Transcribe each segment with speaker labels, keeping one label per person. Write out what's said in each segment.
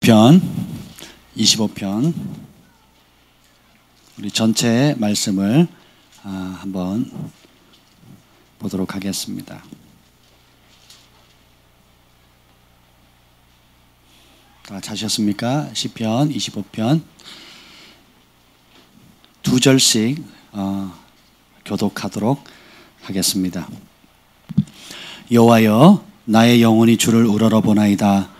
Speaker 1: 편 25편 우리 전체 말씀을 한번 보도록 하겠습니다. 다 찾으셨습니까? 시편 25편 두 절씩 교독하도록 하겠습니다. 여호와여, 나의 영혼이 주를 우러러보나이다.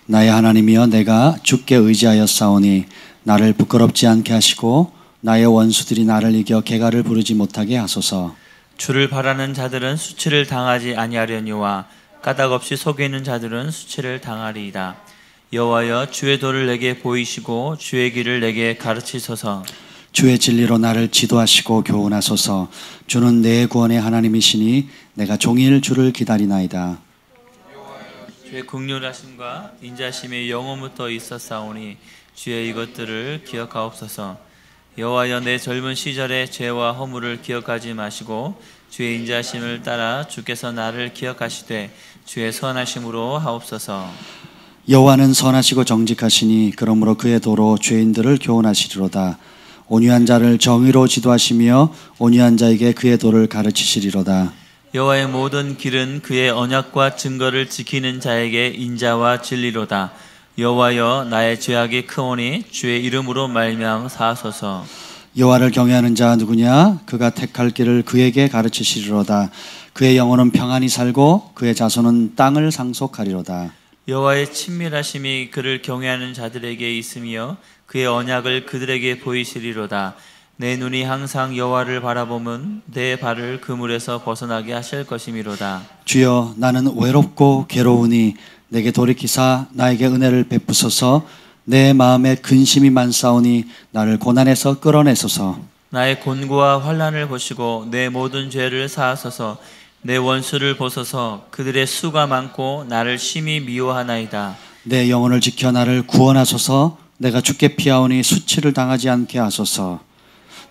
Speaker 1: 나의 하나님이여, 내가 주께 의지하였사오니 나를 부끄럽지 않게 하시고 나의 원수들이 나를 이겨 개가를 부르지 못하게 하소서.
Speaker 2: 주를 바라는 자들은 수치를 당하지 아니하려니와 까닭없이 속이는 자들은 수치를 당하리이다. 여호와여, 주의 도를 내게 보이시고 주의 길을 내게 가르치소서.
Speaker 1: 주의 진리로 나를 지도하시고 교훈하소서. 주는 내 구원의 하나님이시니 내가 종일 주를 기다리나이다.
Speaker 2: 주의 긍휼하심과 인자심이 영원부터 있었사오니 주의 이것들을 기억하옵소서. 여호와여, 내 젊은 시절의 죄와 허물을 기억하지 마시고 주의 인자심을 따라 주께서 나를 기억하시되 주의 선하심으로 하옵소서.
Speaker 1: 여호와는 선하시고 정직하시니 그러므로 그의 도로 죄인들을 교훈하시리로다. 온유한 자를 정의로 지도하시며 온유한 자에게 그의 도를 가르치시리로다.
Speaker 2: 여호와의 모든 길은 그의 언약과 증거를 지키는 자에게 인자와 진리로다. 여호와여, 나의 죄악이 크오니 주의 이름으로 말미암아 사하소서.
Speaker 1: 여호와를 경외하는 자 누구냐? 그가 택할 길을 그에게 가르치시리로다. 그의 영혼은 평안히 살고 그의 자손은 땅을 상속하리로다.
Speaker 2: 여호와의 친밀하심이 그를 경외하는 자들에게 있으며 그의 언약을 그들에게 보이시리로다. 내 눈이 항상 여호와를 바라보면 내 발을 그물에서 벗어나게 하실 것이미로다.
Speaker 1: 주여, 나는 외롭고 괴로우니 내게 돌이키사 나에게 은혜를 베푸소서. 내 마음에 근심이 많사오니 나를 고난에서 끌어내소서.
Speaker 2: 나의 곤고와 환난을 보시고 내 모든 죄를 사하소서. 내 원수를 보소서. 그들의 수가 많고 나를 심히 미워하나이다.
Speaker 1: 내 영혼을 지켜 나를 구원하소서. 내가 주께 피하오니 수치를 당하지 않게 하소서.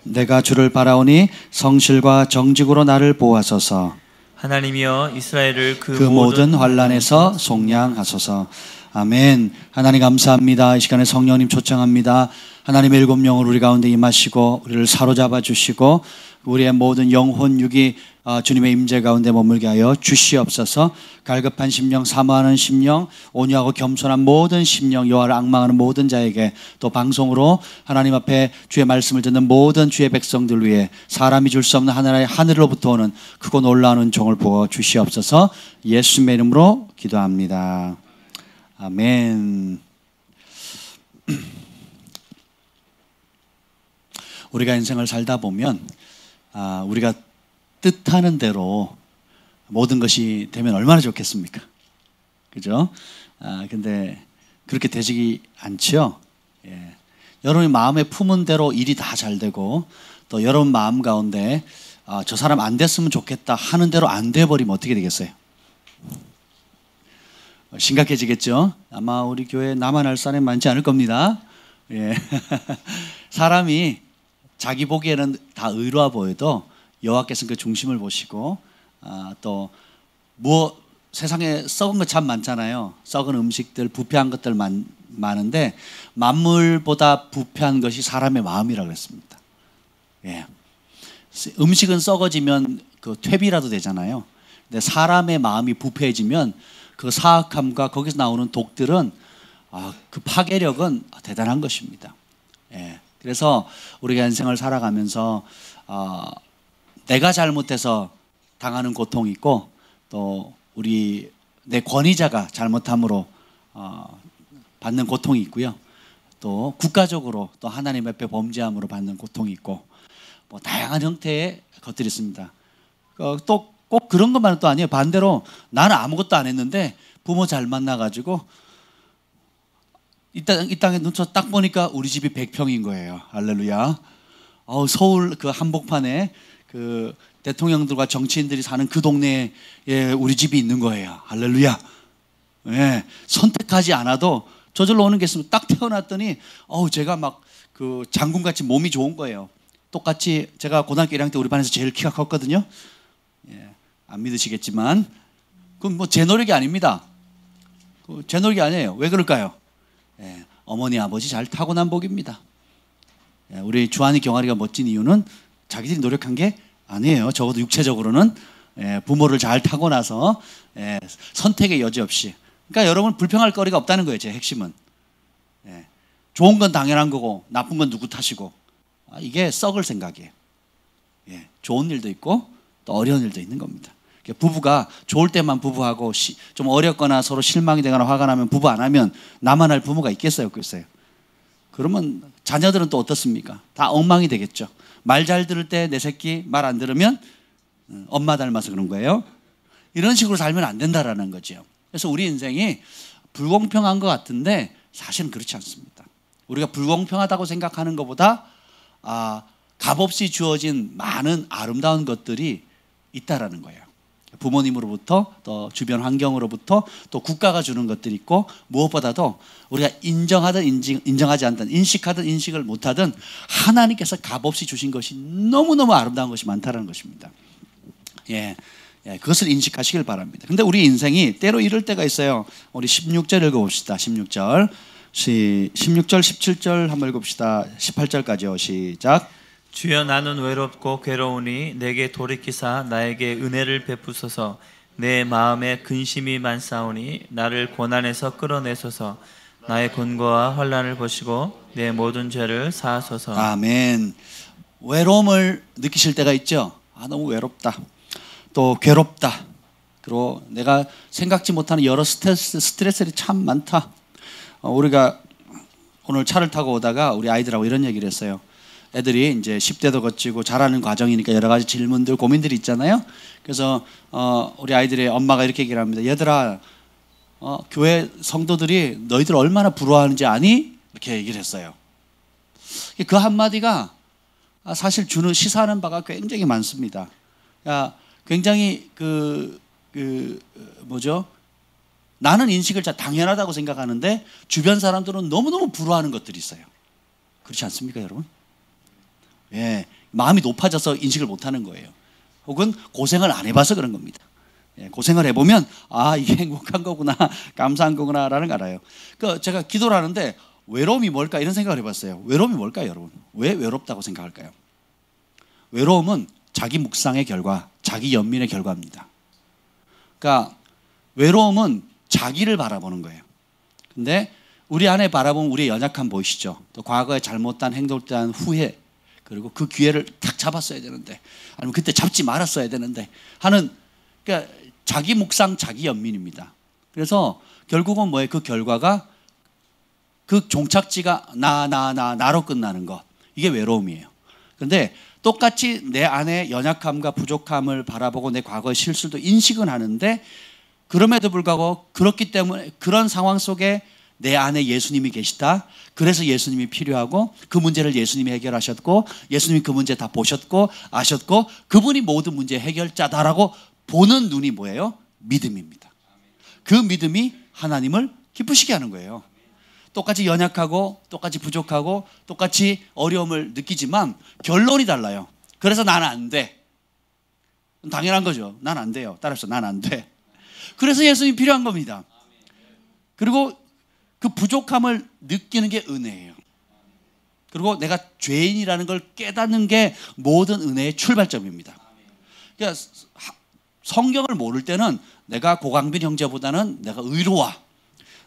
Speaker 1: 내가 주를 바라오니 성실과 정직으로 나를 보호하소서.
Speaker 2: 하나님이여, 이스라엘을 그
Speaker 1: 모든 환난에서 속량하소서. 아멘. 하나님 감사합니다. 이 시간에 성령님 초청합니다. 하나님의 일곱 영을 우리 가운데 임하시고 우리를 사로잡아 주시고 우리의 모든 영혼 육이 주님의 임재 가운데 머물게 하여 주시옵소서. 갈급한 심령, 사모하는 심령, 온유하고 겸손한 모든 심령, 여호와를 앙망하는 모든 자에게, 또 방송으로 하나님 앞에 주의 말씀을 듣는 모든 주의 백성들 위해 사람이 줄 수 없는 하나의 하늘로부터 오는 크고 놀라운 은총을 부어 주시옵소서. 예수님의 이름으로 기도합니다. 아멘. 우리가 인생을 살다 보면 우리가 뜻하는 대로 모든 것이 되면 얼마나 좋겠습니까? 그죠? 근데 그렇게 되지 않죠? 예. 여러분이 마음에 품은 대로 일이 다 잘 되고, 또 여러분 마음 가운데 저 사람 안 됐으면 좋겠다 하는 대로 안 돼버리면 어떻게 되겠어요? 심각해지겠죠? 아마 우리 교회에 나만 할 사람이 많지 않을 겁니다. 예. 사람이 자기 보기에는 다 의로워 보여도 여호와께서는 그 중심을 보시고, 또 세상에 썩은 거 참 많잖아요. 썩은 음식들, 부패한 것들 많은데 만물보다 부패한 것이 사람의 마음이라고 그랬습니다. 예. 음식은 썩어지면 그 퇴비라도 되잖아요. 근데 사람의 마음이 부패해지면 그 사악함과 거기서 나오는 독들은 그 파괴력은 대단한 것입니다. 예. 그래서 우리가 인생을 살아가면서 내가 잘못해서 당하는 고통이 있고, 또 내 권위자가 잘못함으로 받는 고통이 있고요. 또 국가적으로 또 하나님 앞에 범죄함으로 받는 고통이 있고, 다양한 형태의 것들이 있습니다. 또 꼭 그런 것만은 또 아니에요. 반대로 나는 아무것도 안 했는데 부모 잘 만나가지고 이 땅에 눈쳐 딱 보니까 우리 집이 100평인 거예요. 할렐루야. 서울 그 한복판에 그 대통령들과 정치인들이 사는 그 동네에 우리 집이 있는 거예요. 할렐루야. 예, 선택하지 않아도 저절로 오는 게 있으면 딱 태어났더니 제가 막 그 장군같이 몸이 좋은 거예요. 똑같이 제가 고등학교 1학년 때 우리 반에서 제일 키가 컸거든요. 예, 안 믿으시겠지만 그건 제 노력이 아닙니다. 제 노력이 아니에요. 왜 그럴까요? 예. 어머니 아버지 잘 타고난 복입니다. 우리 주한이 경아리가 멋진 이유는 자기들이 노력한 게 아니에요. 적어도 육체적으로는 부모를 잘 타고나서 선택의 여지 없이. 그러니까 여러분 불평할 거리가 없다는 거예요. 제 핵심은. 좋은 건 당연한 거고 나쁜 건 누구 탓이고. 이게 썩을 생각이에요. 좋은 일도 있고 또 어려운 일도 있는 겁니다. 부부가 좋을 때만 부부하고 좀 어렵거나 서로 실망이 되거나 화가 나면 부부 안 하면 나만 할 부모가 있겠어요? 없겠어요? 그러면 자녀들은 또 어떻습니까? 다 엉망이 되겠죠. 말 잘 들을 때 내 새끼 말 안 들으면 엄마 닮아서 그런 거예요. 이런 식으로 살면 안 된다라는 거죠. 그래서 우리 인생이 불공평한 것 같은데 사실은 그렇지 않습니다. 우리가 불공평하다고 생각하는 것보다 값없이 주어진 많은 아름다운 것들이 있다라는 거예요. 부모님으로부터 또 주변 환경으로부터 또 국가가 주는 것들이 있고 무엇보다도 우리가 인정하든 인정하지 않든 인식하든 인식을 못하든 하나님께서 값없이 주신 것이 너무너무 아름다운 것이 많다는 것입니다. 그것을 인식하시길 바랍니다. 근데 우리 인생이 때로 이럴 때가 있어요. 우리 16절 읽어봅시다. 16절 17절 한번 읽어봅시다. 18절까지요. 시작.
Speaker 2: 주여 나는 외롭고 괴로우니 내게 돌이키사 나에게 은혜를 베푸소서. 내 마음에 근심이 많사오니 나를 고난에서 끌어내소서. 나의 곤고와 환난을 보시고 내 모든 죄를 사하소서.
Speaker 1: 아멘. 외로움을 느끼실 때가 있죠. 너무 외롭다. 또 괴롭다. 그리고 내가 생각지 못하는 여러 스트레스들이 참 많다. 우리가 오늘 차를 타고 오다가 우리 아이들하고 이런 얘기를 했어요. 애들이 이제 10대도 거치고 자라는 과정이니까 여러 가지 질문들, 고민들이 있잖아요. 그래서 우리 아이들의 엄마가 이렇게 얘기를 합니다. 얘들아, 교회 성도들이 너희들 얼마나 부러워하는지 아니? 이렇게 얘기를 했어요. 그 한마디가 사실 주는 시사하는 바가 굉장히 많습니다. 굉장히 나는 인식을 잘 당연하다고 생각하는데 주변 사람들은 너무너무 부러워하는 것들이 있어요. 그렇지 않습니까, 여러분? 마음이 높아져서 인식을 못하는 거예요. 혹은 고생을 안 해봐서 그런 겁니다. 고생을 해보면 이게 행복한 거구나, 감사한 거구나라는 걸 알아요. 제가 기도를 하는데 외로움이 뭘까 이런 생각을 해봤어요. 외로움이 뭘까요, 여러분? 왜 외롭다고 생각할까요? 외로움은 자기 묵상의 결과, 자기 연민의 결과입니다. 그러니까 외로움은 자기를 바라보는 거예요. 근데 우리 안에 바라보면 우리의 연약함 보이시죠? 또 과거에 잘못한 행동에 대한 후회, 그리고 그 기회를 탁 잡았어야 되는데, 아니면 그때 잡지 말았어야 되는데 하는, 그러니까 자기 묵상, 자기 연민입니다. 그래서 결국은 뭐예요? 그 결과가, 그 종착지가 나로 끝나는 것. 이게 외로움이에요. 그런데 똑같이 내 안에 연약함과 부족함을 바라보고 내 과거의 실수도 인식은 하는데, 그럼에도 불구하고 그렇기 때문에 그런 상황 속에 내 안에 예수님이 계시다. 그래서 예수님이 필요하고 그 문제를 예수님이 해결하셨고 예수님이 그 문제 다 보셨고 아셨고 그분이 모든 문제의 해결자다라고 보는 눈이 뭐예요? 믿음입니다. 그 믿음이 하나님을 기쁘시게 하는 거예요. 똑같이 연약하고 똑같이 부족하고 똑같이 어려움을 느끼지만 결론이 달라요. 그래서 난 안 돼. 당연한 거죠. 난 안 돼요. 따라서 난 안 돼. 그래서 예수님이 필요한 겁니다. 그리고 그 부족함을 느끼는 게 은혜예요. 그리고 내가 죄인이라는 걸 깨닫는 게 모든 은혜의 출발점입니다. 그러니까 성경을 모를 때는 내가 고강빈 형제보다는 내가 의로워,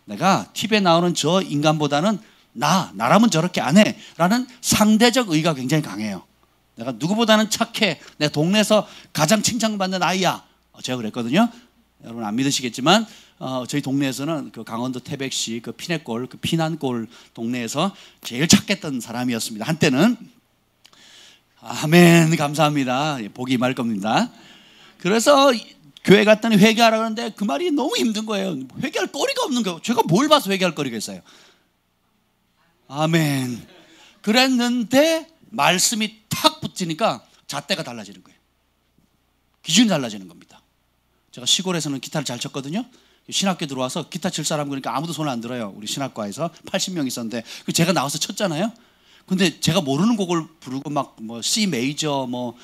Speaker 1: 내가 TV에 나오는 저 인간보다는 나라면 저렇게 안 해 라는 상대적 의가 굉장히 강해요. 내가 누구보다는 착해, 내 동네에서 가장 칭찬받는 아이야. 제가 그랬거든요. 여러분 안 믿으시겠지만 저희 동네에서는 그 강원도 태백시 그 피내골, 그 피난골 동네에서 제일 착했던 사람이었습니다. 한때는. 아멘, 감사합니다. 복이 임할 겁니다. 그래서 교회 갔더니 회개하라 그러는데 그 말이 너무 힘든 거예요. 회개할 거리가 없는 거예요. 제가 뭘 봐서 회개할 거리가 있어요. 아멘. 그랬는데 말씀이 탁 붙으니까 잣대가 달라지는 거예요. 기준이 달라지는 겁니다. 제가 시골에서는 기타를 잘 쳤거든요. 신학교에 들어와서 기타 칠 사람 그러니까 아무도 손을 안 들어요. 우리 신학과에서 80명 있었는데 제가 나와서 쳤잖아요. 근데 제가 모르는 곡을 부르고 막 뭐 C 메이저 뭐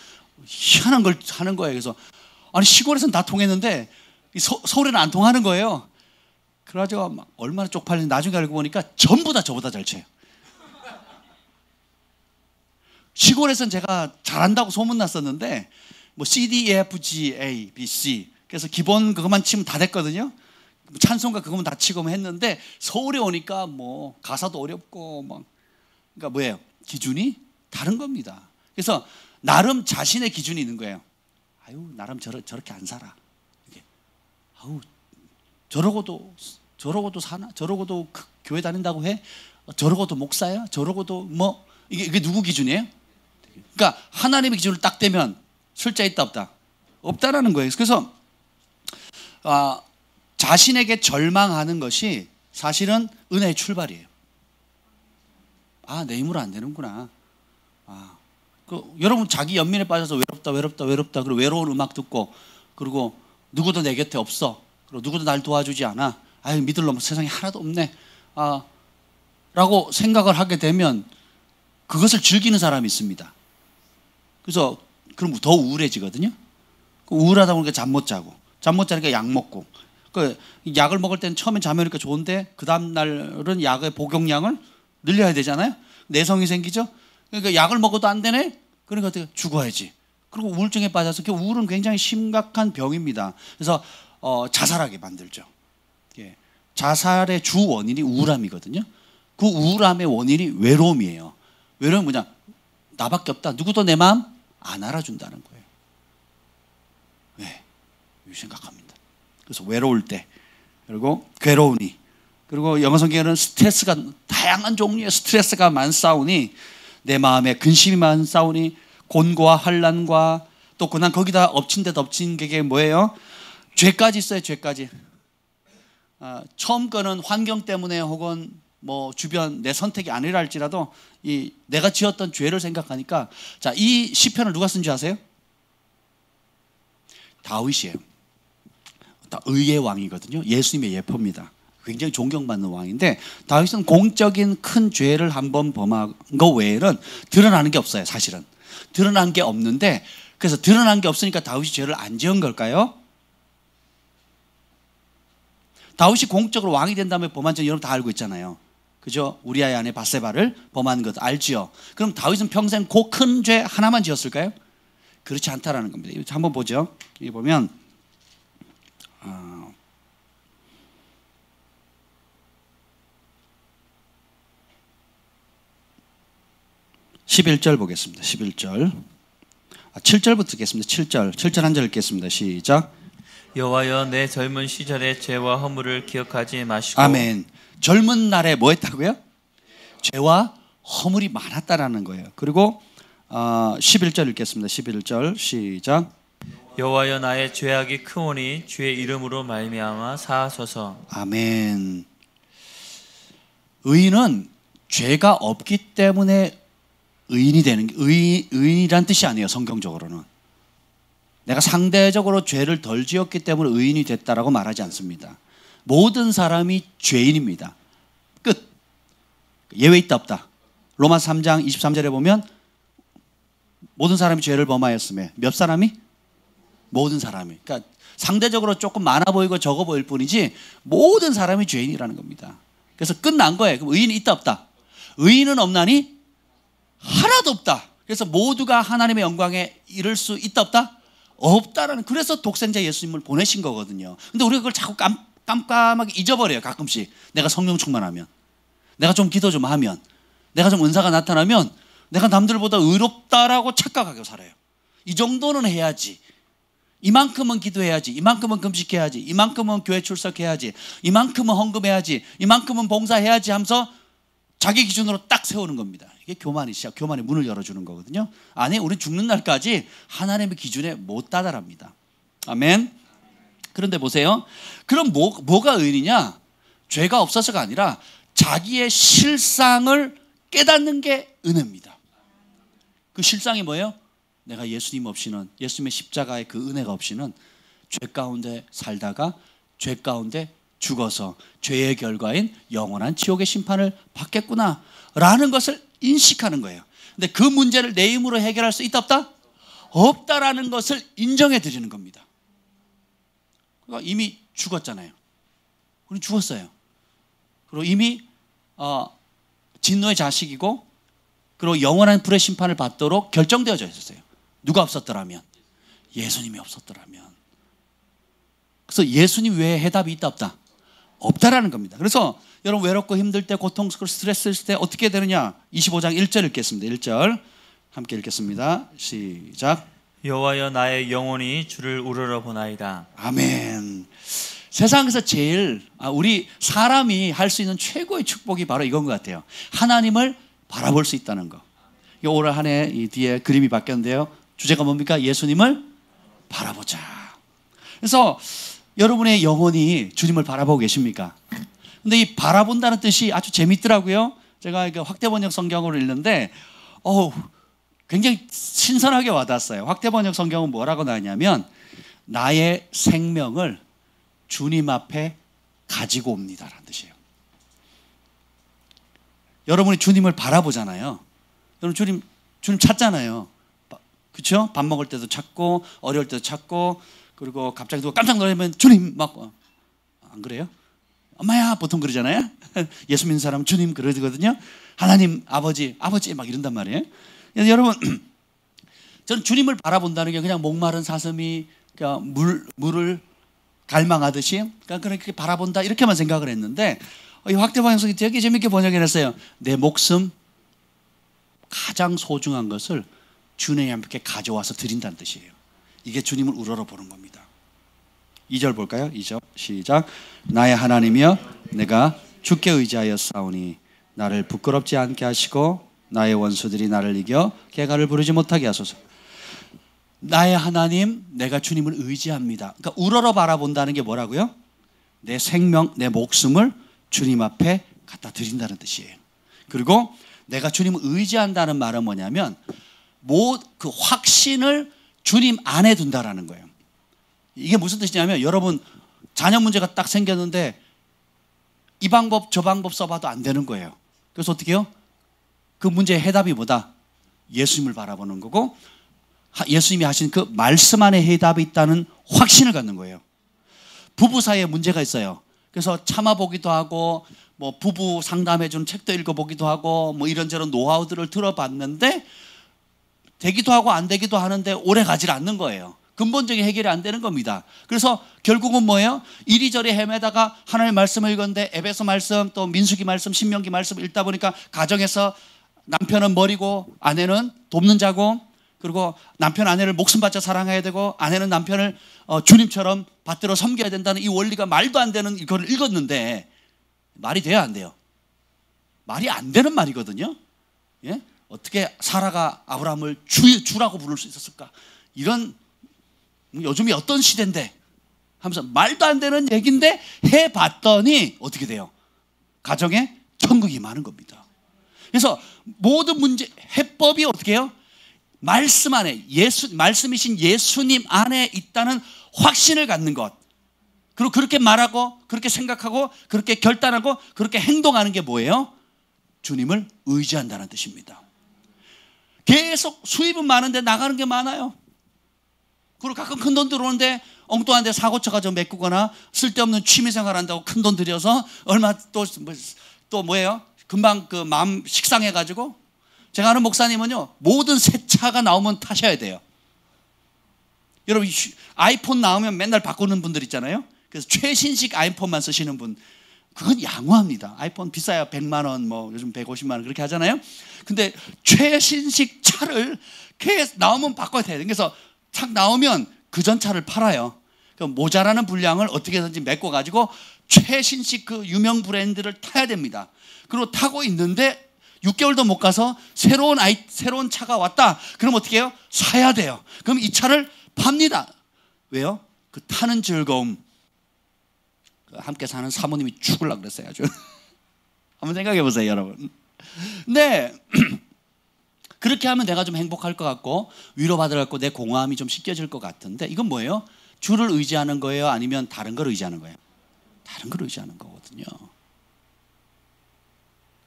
Speaker 1: 희한한 걸 하는 거예요. 그래서 아니 시골에서는 다 통했는데 서울에는 안 통하는 거예요. 그래가지고 막 얼마나 쪽팔리는지 나중에 알고 보니까 전부 다 저보다 잘 쳐요. 시골에서는 제가 잘한다고 소문났었는데 뭐 C, D, E, F, G, A, B, C 그래서 기본 그것만 치면 다 됐거든요. 찬송가 그것만 다 치고 했는데 서울에 오니까 뭐 가사도 어렵고 막 그러니까 뭐예요? 기준이 다른 겁니다. 그래서 나름 자신의 기준이 있는 거예요. 아유 나름 저렇게 안 살아. 이렇게. 아우 저러고도 사나? 저러고도 교회 다닌다고 해? 저러고도 목사야? 저러고도 뭐 이게 누구 기준이에요? 그러니까 하나님의 기준을 딱 대면 술자 있다 없다? 없다라는 거예요. 그래서 자신에게 절망하는 것이 사실은 은혜의 출발이에요. 내 힘으로 안 되는구나. 여러분 자기 연민에 빠져서 외롭다 그리고 외로운 음악 듣고 그리고 누구도 내 곁에 없어. 그리고 누구도 날 도와주지 않아. 믿을 놈 세상에 하나도 없네. 라고 생각을 하게 되면 그것을 즐기는 사람이 있습니다. 그래서 그럼 더 우울해지거든요. 우울하다 보니까 잠 못 자고 잠 못 자니까 약 먹고 약을 먹을 때는 처음엔 잠이 오니까 좋은데 그 다음 날은 약의 복용량을 늘려야 되잖아요. 내성이 생기죠. 그러니까 약을 먹어도 안 되네. 그러니까 어떻게 죽어야지. 그리고 우울증에 빠져서 우울은 굉장히 심각한 병입니다. 그래서 자살하게 만들죠. 자살의 주 원인이 우울함이거든요. 그 우울함의 원인이 외로움이에요. 외로움은 뭐냐? 나밖에 없다. 누구도 내 마음 안 알아준다는 거예요. 왜? 생각합니다. 그래서 외로울 때 그리고 괴로우니 그리고 영어 성경에는 스트레스가 다양한 종류의 스트레스가 많사오니 내 마음에 근심이 많사오니 곤고와 환난과 또 그냥 거기다 엎친 데 덮친 게 뭐예요? 죄까지 있어요. 죄까지. 처음 거는 환경 때문에 혹은 뭐 주변 내 선택이 아니라 할지라도 이 내가 지었던 죄를 생각하니까 자, 이 시편을 누가 쓴 줄 아세요? 다윗이에요. 의의 왕이거든요. 예수님의 예표입니다. 굉장히 존경받는 왕인데 다윗은 공적인 큰 죄를 한번 범한 거 외에는 드러나는 게 없어요. 사실은 드러난 게 없는데 그래서 드러난 게 없으니까 다윗이 죄를 안 지은 걸까요? 다윗이 공적으로 왕이 된 다음에 범한 죄 여러분 다 알고 있잖아요. 그죠? 우리아의 아내 밧세바를 범한 것 알지요. 그럼 다윗은 평생 그 큰 죄 하나만 지었을까요? 그렇지 않다라는 겁니다. 이거 한번 보죠. 여기 보면 11절 보겠습니다. 11절 7절부터 읽겠습니다. 7절 한 절 읽겠습니다. 시작.
Speaker 2: 여호와여 내 젊은 시절의 죄와 허물을 기억하지 마시고
Speaker 1: 아멘. 젊은 날에 뭐 했다고요? 죄와 허물이 많았다라는 거예요. 그리고 11절 읽겠습니다. 11절 시작.
Speaker 2: 여호와여 나의 죄악이 크오니 주의 이름으로 말미암아 사하소서.
Speaker 1: 아멘. 의인은 죄가 없기 때문에 의인이 되는 게 의인이란 뜻이 아니에요. 성경적으로는 내가 상대적으로 죄를 덜 지었기 때문에 의인이 됐다라고 말하지 않습니다. 모든 사람이 죄인입니다. 끝. 예외 있다 없다. 로마서 3장 23절에 보면 모든 사람이 죄를 범하였으며 몇 사람이? 모든 사람이. 그러니까 상대적으로 조금 많아 보이고 적어 보일 뿐이지 모든 사람이 죄인이라는 겁니다. 그래서 끝난 거예요. 그럼 의인이 있다 없다? 의인은 없나니 하나도 없다. 그래서 모두가 하나님의 영광에 이를 수 있다 없다? 없다라는. 그래서 독생자 예수님을 보내신 거거든요. 근데 우리가 그걸 자꾸 깜깜하게 잊어버려요. 가끔씩 내가 성령 충만하면, 내가 좀 기도 좀 하면, 내가 좀 은사가 나타나면 내가 남들보다 의롭다라고 착각하고 살아요. 이 정도는 해야지, 이만큼은 기도해야지, 이만큼은 금식해야지, 이만큼은 교회 출석해야지, 이만큼은 헌금해야지, 이만큼은 봉사해야지 하면서 자기 기준으로 딱 세우는 겁니다. 이게 교만이 시작, 교만의 문을 열어주는 거거든요. 아니, 우린 죽는 날까지 하나님의 기준에 못 다다릅니다. 아멘. 그런데 보세요. 그럼 뭐가 의인이냐? 죄가 없어서가 아니라 자기의 실상을 깨닫는 게 은혜입니다. 그 실상이 뭐예요? 내가 예수님 없이는, 예수님의 십자가의 그 은혜가 없이는 죄 가운데 살다가 죄 가운데 죽어서 죄의 결과인 영원한 지옥의 심판을 받겠구나 라는 것을 인식하는 거예요. 근데 그 문제를 내 힘으로 해결할 수 있다 없다? 없다라는 것을 인정해 드리는 겁니다. 그러니까 이미 죽었잖아요. 그는 죽었어요. 그리고 이미 진노의 자식이고, 그리고 영원한 불의 심판을 받도록 결정되어져 있었어요. 누가 없었더라면, 예수님이 없었더라면. 그래서 예수님 외에 해답이 있다 없다? 없다라는 겁니다. 그래서 여러분 외롭고 힘들 때, 고통스럽고 스트레스 있을 때 어떻게 되느냐? 25장 1절 읽겠습니다. 1절 함께 읽겠습니다. 시작.
Speaker 2: 여호와여 나의 영혼이 주를 우러러 보나이다.
Speaker 1: 아멘. 세상에서 제일 우리 사람이 할 수 있는 최고의 축복이 바로 이건 것 같아요. 하나님을 바라볼 수 있다는 거. 올 한 해 이 뒤에 그림이 바뀌었는데요. 주제가 뭡니까? 예수님을 바라보자. 그래서 여러분의 영혼이 주님을 바라보고 계십니까? 근데 이 바라본다는 뜻이 아주 재밌더라고요. 제가 확대번역 성경으로 읽는데 굉장히 신선하게 와닿았어요. 확대번역 성경은 뭐라고 나왔냐면 나의 생명을 주님 앞에 가지고 옵니다라는 뜻이에요. 여러분이 주님을 바라보잖아요. 여러분 주님 찾잖아요. 그렇죠? 밥 먹을 때도 찾고, 어려울 때도 찾고, 그리고 갑자기 누가 깜짝 놀라면 주님 막, 안 그래요? 엄마야 보통 그러잖아요. 예수 믿는 사람은 주님 그러거든요. 하나님 아버지 막 이런단 말이에요. 여러분, 저는 주님을 바라본다는 게 그냥 목마른 사슴이 그냥 물을 갈망하듯이 그렇게 바라본다 이렇게만 생각을 했는데, 이 확대번역성이 되게 재밌게 번역해냈어요. 내 목숨 가장 소중한 것을 주님께 가져와서 드린다는 뜻이에요. 이게 주님을 우러러 보는 겁니다. 2절 볼까요? 2절 시작. 나의 하나님이여 내가 주께 의지하여 싸우니 나를 부끄럽지 않게 하시고 나의 원수들이 나를 이겨 개가를 부르지 못하게 하소서. 나의 하나님, 내가 주님을 의지합니다. 그러니까 우러러 바라본다는 게 뭐라고요? 내 생명, 내 목숨을 주님 앞에 갖다 드린다는 뜻이에요. 그리고 내가 주님을 의지한다는 말은 뭐냐면 그 확신을 주님 안에 둔다라는 거예요. 이게 무슨 뜻이냐면 여러분 자녀 문제가 딱 생겼는데 이 방법 저 방법 써봐도 안 되는 거예요. 그래서 어떻게 해요? 그 문제의 해답이 뭐다? 예수님을 바라보는 거고, 예수님이 하신 그 말씀 안에 해답이 있다는 확신을 갖는 거예요. 부부 사이에 문제가 있어요. 그래서 참아보기도 하고 뭐 부부 상담해주는 책도 읽어보기도 하고 뭐 이런저런 노하우들을 들어봤는데 되기도 하고 안 되기도 하는데 오래 가지 않는 거예요. 근본적인 해결이 안 되는 겁니다. 그래서 결국은 뭐예요? 이리저리 헤매다가 하나님의 말씀을 읽었는데 에베소 말씀 또 민수기 말씀 신명기 말씀 읽다 보니까 가정에서 남편은 머리고 아내는 돕는 자고, 그리고 남편 아내를 목숨 바쳐 사랑해야 되고 아내는 남편을 주님처럼 받들어 섬겨야 된다는 이 원리가 말도 안 되는 이걸 읽었는데 말이 돼요 안 돼요? 말이 안 되는 말이거든요. 예? 어떻게 사라가 아브라함을 주라고 부를 수 있었을까? 이런 요즘이 어떤 시대인데 하면서 말도 안 되는 얘기인데 해봤더니 어떻게 돼요? 가정에 천국이 많은 겁니다. 그래서 모든 문제 해법이 어떻게 해요? 말씀 안에 말씀이신 예수님 안에 있다는 확신을 갖는 것, 그리고 그렇게 말하고 그렇게 생각하고 그렇게 결단하고 그렇게 행동하는 게 뭐예요? 주님을 의지한다는 뜻입니다. 계속 수입은 많은데 나가는 게 많아요. 그리고 가끔 큰 돈 들어오는데 엉뚱한 데 사고 쳐가지고 메꾸거나 쓸데없는 취미생활 한다고 큰 돈 들여서 얼마 또 뭐예요? 금방 그 마음 식상해가지고. 제가 아는 목사님은요 모든 새 차가 나오면 타셔야 돼요. 여러분 아이폰 나오면 맨날 바꾸는 분들 있잖아요. 그래서 최신식 아이폰만 쓰시는 분, 그건 양호합니다. 아이폰 비싸야 100만 원, 뭐 요즘 150만 원 그렇게 하잖아요. 근데 최신식 차를 계속 나오면 바꿔야 돼요. 그래서 착 나오면 그 전 차를 팔아요. 모자라는 분량을 어떻게든지 메꿔가지고 최신식 그 유명 브랜드를 타야 됩니다. 그리고 타고 있는데 6개월도 못 가서 새로운 차가 왔다. 그럼 어떻게 해요? 사야 돼요. 그럼 이 차를 팝니다. 왜요? 그 타는 즐거움. 함께 사는 사모님이 죽으려고 그랬어요. 아주. 한번 생각해 보세요, 여러분. 네. 그렇게 하면 내가 좀 행복할 것 같고 위로받을 것 같고 내 공허함이 좀 씻겨질 것 같은데, 이건 뭐예요? 주를 의지하는 거예요? 아니면 다른 걸 의지하는 거예요? 다른 걸 의지하는 거거든요.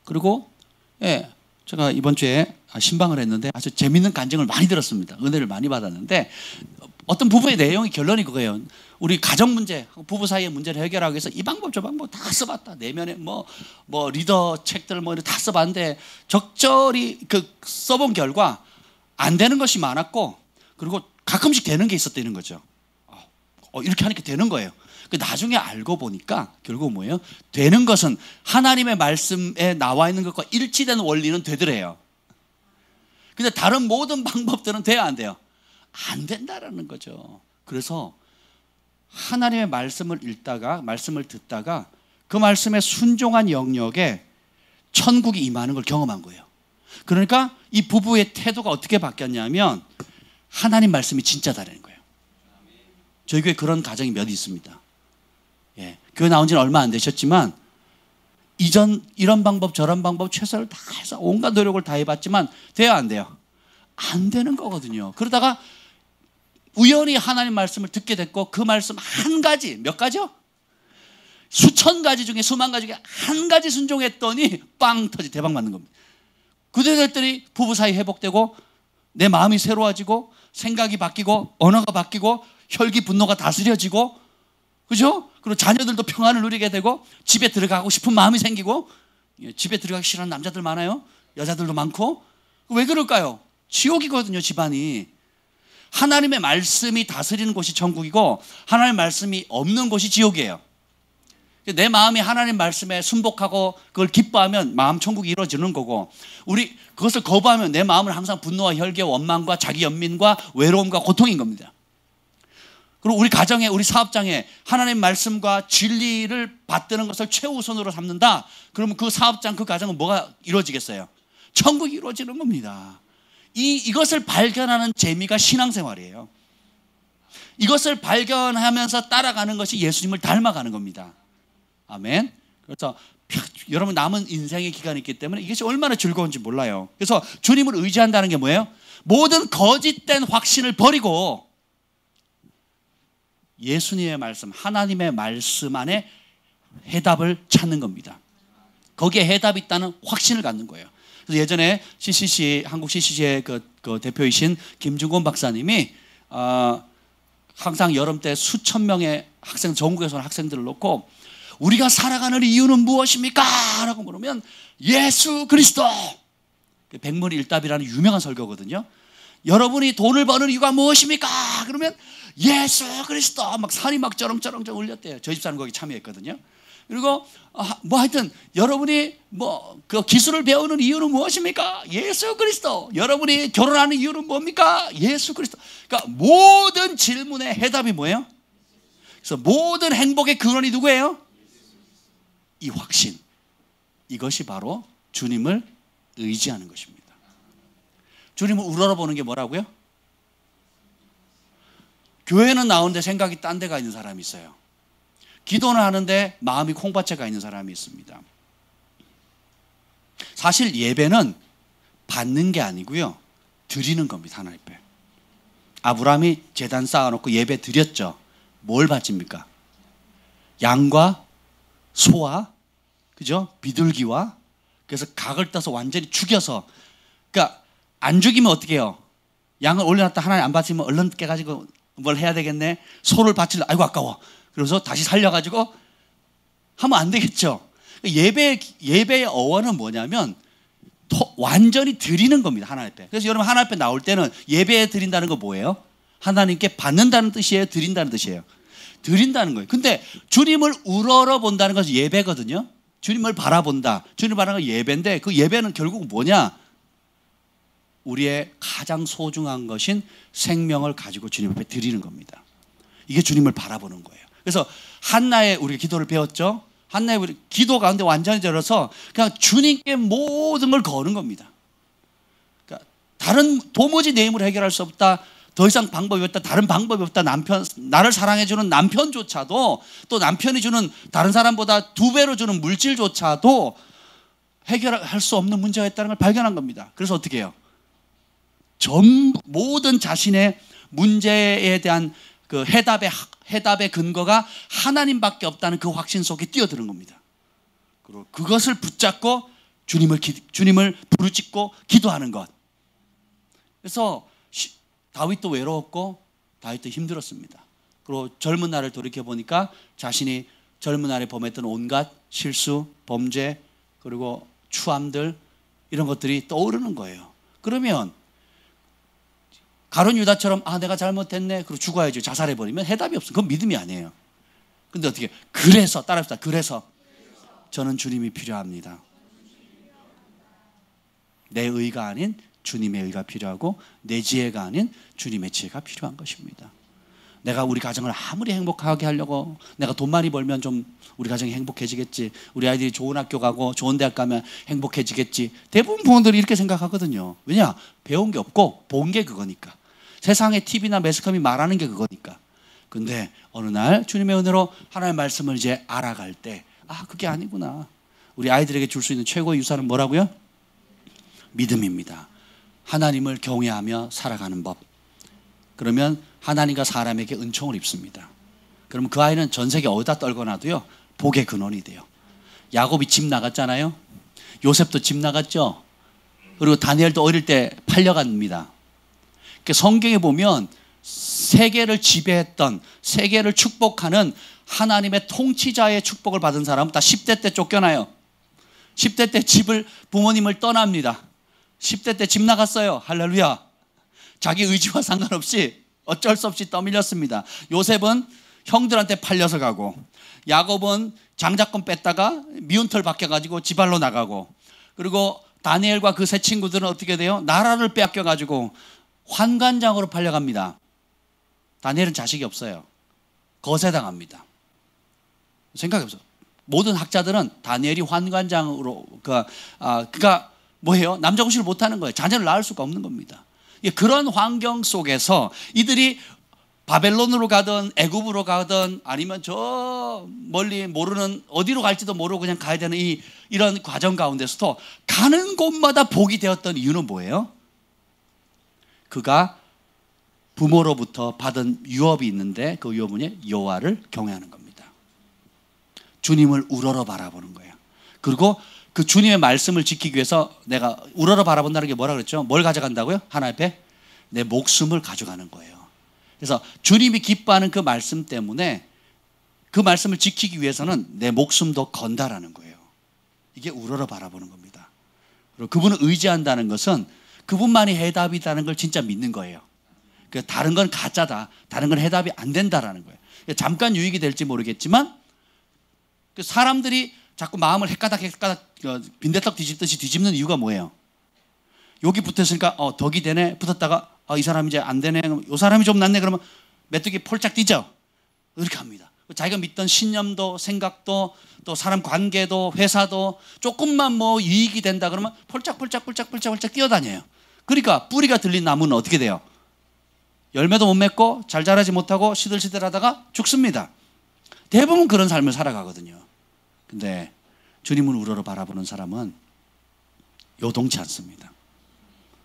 Speaker 1: 그리고 제가 이번 주에 신방을 했는데 아주 재밌는 간증을 많이 들었습니다. 은혜를 많이 받았는데 어떤 부부의 내용이 결론이 그거예요. 우리 가정 문제, 부부 사이의 문제를 해결하기 위해서 이 방법 저 방법 다 써봤다. 내면에 뭐 리더 책들 뭐 다 써봤는데 적절히 그 써본 결과 안 되는 것이 많았고, 그리고 가끔씩 되는 게 있었다는 거죠. 이렇게 하니까 되는 거예요. 나중에 알고 보니까 결국 뭐예요? 되는 것은 하나님의 말씀에 나와 있는 것과 일치된 원리는 되더래요. 근데 다른 모든 방법들은 돼야 안 돼요? 안 된다라는 거죠. 그래서 하나님의 말씀을 읽다가, 말씀을 듣다가 그 말씀에 순종한 영역에 천국이 임하는 걸 경험한 거예요. 그러니까 이 부부의 태도가 어떻게 바뀌었냐면 하나님 말씀이 진짜다라는 거예요. 저희 교회 그런 가정이 몇 있습니다. 예, 교회 나온 지는 얼마 안 되셨지만 이전 이런 방법 저런 방법 최선을 다해서 온갖 노력을 다 해봤지만 돼야 안 돼요? 안 되는 거거든요. 그러다가 우연히 하나님 말씀을 듣게 됐고 그 말씀 한 가지, 몇 가지요? 수천 가지 중에 수만 가지 중에 한 가지 순종했더니 빵 터지 대박 맞는 겁니다. 그대로 됐더니 부부 사이 회복되고 내 마음이 새로워지고 생각이 바뀌고 언어가 바뀌고 혈기 분노가 다스려지고, 그죠? 그리고 자녀들도 평안을 누리게 되고 집에 들어가고 싶은 마음이 생기고, 집에 들어가기 싫어하는 남자들 많아요. 여자들도 많고. 왜 그럴까요? 지옥이거든요, 집안이. 하나님의 말씀이 다스리는 곳이 천국이고 하나님의 말씀이 없는 곳이 지옥이에요. 내 마음이 하나님 말씀에 순복하고 그걸 기뻐하면 마음 천국이 이루어지는 거고, 우리 그것을 거부하면 내 마음은 항상 분노와 혈기와 원망과 자기 연민과 외로움과 고통인 겁니다. 그리고 우리 가정에, 우리 사업장에 하나님 말씀과 진리를 받드는 것을 최우선으로 삼는다. 그러면 그 사업장, 그 가정은 뭐가 이루어지겠어요? 천국이 이루어지는 겁니다. 이것을 발견하는 재미가 신앙생활이에요. 이것을 발견하면서 따라가는 것이 예수님을 닮아가는 겁니다. 아멘. 그래서 여러분 남은 인생의 기간이 있기 때문에 이것이 얼마나 즐거운지 몰라요. 그래서 주님을 의지한다는 게 뭐예요? 모든 거짓된 확신을 버리고 예수님의 말씀, 하나님의 말씀 안에 해답을 찾는 겁니다. 거기에 해답이 있다는 확신을 갖는 거예요. 그래서 예전에 CCC, 한국 CCC의 그 대표이신 김중곤 박사님이 항상 여름 때 수천 명의 학생, 전국에서 온 학생들을 놓고 우리가 살아가는 이유는 무엇입니까? 라고 물으면 예수 그리스도. 백문일답이라는 유명한 설교거든요. 여러분이 돈을 버는 이유가 무엇입니까? 그러면 예수 그리스도. 막 산이 막 쩌렁쩌렁 울렸대요. 저희 집사람 거기 참여했거든요. 그리고 뭐 하여튼 여러분이 그 기술을 배우는 이유는 무엇입니까? 예수 그리스도. 여러분이 결혼하는 이유는 뭡니까? 예수 그리스도. 그러니까 모든 질문의 해답이 뭐예요? 그래서 모든 행복의 근원이 누구예요? 이 확신. 이것이 바로 주님을 의지하는 것입니다. 주님을 우러러보는 게 뭐라고요? 교회는 나오는데 생각이 딴 데가 있는 사람이 있어요. 기도는 하는데 마음이 콩밭에 가 있는 사람이 있습니다. 사실 예배는 받는 게 아니고요, 드리는 겁니다. 하나님 앞에. 아브라함이 제단 쌓아놓고 예배 드렸죠. 뭘 바칩니까? 양과 소와, 그죠? 비둘기와. 그래서 각을 떠서 완전히 죽여서, 그러니까 안 죽이면 어떻게 해요? 양을 올려놨다 하나님 안 바치면 얼른 깨가지고 뭘 해야 되겠네. 소를 바치려, 아이고 아까워. 그래서 다시 살려가지고 하면 안 되겠죠. 예배의 어원은 뭐냐면 완전히 드리는 겁니다. 하나님 앞에. 그래서 여러분 하나님 앞에 나올 때는 예배 드린다는 거 뭐예요? 하나님께 받는다는 뜻이에요? 드린다는 뜻이에요? 드린다는 거예요. 근데 주님을 우러러 본다는 것은 예배거든요. 주님을 바라본다. 주님을 바라는 건 예배인데 그 예배는 결국 뭐냐? 우리의 가장 소중한 것인 생명을 가지고 주님 앞에 드리는 겁니다. 이게 주님을 바라보는 거예요. 그래서 한나의 우리가 기도를 배웠죠. 한나의 우리 기도 가운데 완전히 들어서 그냥 주님께 모든 걸 거는 겁니다. 그러니까 다른 도무지 내 힘으로 해결할 수 없다. 더 이상 방법이 없다. 다른 방법이 없다. 나를 사랑해주는 남편조차도, 또 남편이 주는 다른 사람보다 2배로 주는 물질조차도 해결할 수 없는 문제가 있다는 걸 발견한 겁니다. 그래서 어떻게 해요? 모든 자신의 문제에 대한 그 해답의 근거가 하나님밖에 없다는 그 확신 속에 뛰어드는 겁니다. 그리고 그것을 붙잡고 주님을 부르짖고 기도하는 것. 그래서 다윗도 외로웠고 다윗도 힘들었습니다. 그리고 젊은 날을 돌이켜 보니까 자신이 젊은 날에 범했던 온갖 실수, 범죄, 그리고 추함들 이런 것들이 떠오르는 거예요. 그러면 가룟 유다처럼 내가 잘못했네 그리고 죽어야지 자살해버리면 해답이 없어. 그건 믿음이 아니에요. 근데 어떻게 그래서 따라합시다. 그래서 저는 주님이 필요합니다. 내 의가 아닌 주님의 의가 필요하고 내 지혜가 아닌 주님의 지혜가 필요한 것입니다. 내가 우리 가정을 아무리 행복하게 하려고 내가 돈 많이 벌면 좀 우리 가정이 행복해지겠지, 우리 아이들이 좋은 학교 가고 좋은 대학 가면 행복해지겠지, 대부분 부모들이 이렇게 생각하거든요. 왜냐? 배운 게 없고 본 게 그거니까. 세상의 TV나 매스컴이 말하는 게 그거니까. 근데 어느 날 주님의 은혜로 하나님의 말씀을 이제 알아갈 때 그게 아니구나. 우리 아이들에게 줄 수 있는 최고의 유산은 뭐라고요? 믿음입니다. 하나님을 경외하며 살아가는 법. 그러면 하나님과 사람에게 은총을 입습니다. 그러면 그 아이는 전 세계 어디다 떨거나도요 복의 근원이 돼요. 야곱이 집 나갔잖아요. 요셉도 집 나갔죠. 그리고 다니엘도 어릴 때 팔려갑니다. 그러니까 성경에 보면 세계를 지배했던, 세계를 축복하는 하나님의 통치자의 축복을 받은 사람은 다 10대 때 쫓겨나요. 10대 때 집을, 부모님을 떠납니다. 10대 때 집 나갔어요. 할렐루야. 자기 의지와 상관없이 어쩔 수 없이 떠밀렸습니다. 요셉은 형들한테 팔려서 가고, 야곱은 장자권 뺐다가 미운 털 박혀가지고 지발로 나가고, 그리고 다니엘과 그 세 친구들은 어떻게 돼요? 나라를 빼앗겨가지고 환관장으로 팔려갑니다. 다니엘은 자식이 없어요. 거세당합니다. 생각해 보세요. 모든 학자들은 다니엘이 환관장으로 그가 뭐예요? 남자 구실을 못하는 거예요. 자녀를 낳을 수가 없는 겁니다. 그런 환경 속에서 이들이 바벨론으로 가든 애굽으로 가든 아니면 저 멀리 모르는 어디로 갈지도 모르고 그냥 가야 되는 이런 과정 가운데서도 가는 곳마다 복이 되었던 이유는 뭐예요? 그가 부모로부터 받은 유업이 있는데 그 유업은 여호와를 경외하는 겁니다. 주님을 우러러 바라보는 거예요. 그리고 그 주님의 말씀을 지키기 위해서 내가 우러러 바라본다는 게 뭐라 그랬죠? 뭘 가져간다고요? 하나님 앞에 내 목숨을 가져가는 거예요. 그래서 주님이 기뻐하는 그 말씀 때문에 그 말씀을 지키기 위해서는 내 목숨도 건다라는 거예요. 이게 우러러 바라보는 겁니다. 그리고 그분을 의지한다는 것은 그분만이 해답이라는 걸 진짜 믿는 거예요. 다른 건 가짜다, 다른 건 해답이 안 된다라는 거예요. 잠깐 유익이 될지 모르겠지만 사람들이 자꾸 마음을 헷가닥 빈대떡 뒤집듯이 뒤집는 이유가 뭐예요? 여기 붙었으니까 덕이 되네, 붙었다가 이 사람 이제 안 되네, 이 사람이 좀 낫네, 그러면 메뚜기 폴짝 뛰죠. 이렇게 합니다. 자기가 믿던 신념도 생각도 또 사람 관계도 회사도 조금만 뭐 이익이 된다 그러면 폴짝 뛰어다녀요. 그러니까 뿌리가 들린 나무는 어떻게 돼요? 열매도 못 맺고 잘 자라지 못하고 시들시들하다가 죽습니다. 대부분 그런 삶을 살아가거든요. 근데 주님을 우러러 바라보는 사람은 요동치 않습니다.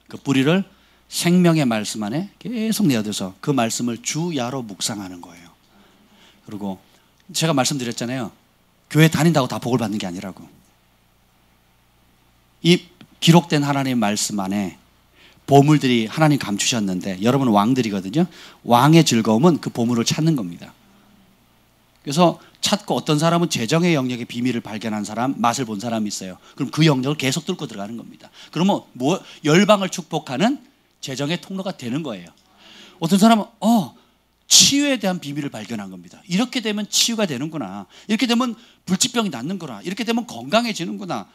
Speaker 1: 그 뿌리를 생명의 말씀 안에 계속 내어둬서 그 말씀을 주야로 묵상하는 거예요. 그리고 제가 말씀드렸잖아요. 교회 다닌다고 다 복을 받는 게 아니라고. 이 기록된 하나님의 말씀 안에 보물들이 하나님 감추셨는데, 여러분 왕들이거든요. 왕의 즐거움은 그 보물을 찾는 겁니다. 그래서 찾고, 어떤 사람은 재정의 영역의 비밀을 발견한 사람, 맛을 본 사람이 있어요. 그럼 그 영역을 계속 뚫고 들어가는 겁니다. 그러면 열방을 축복하는 재정의 통로가 되는 거예요. 어떤 사람은 치유에 대한 비밀을 발견한 겁니다. 이렇게 되면 치유가 되는구나, 이렇게 되면 불치병이 낫는구나, 이렇게 되면 건강해지는구나.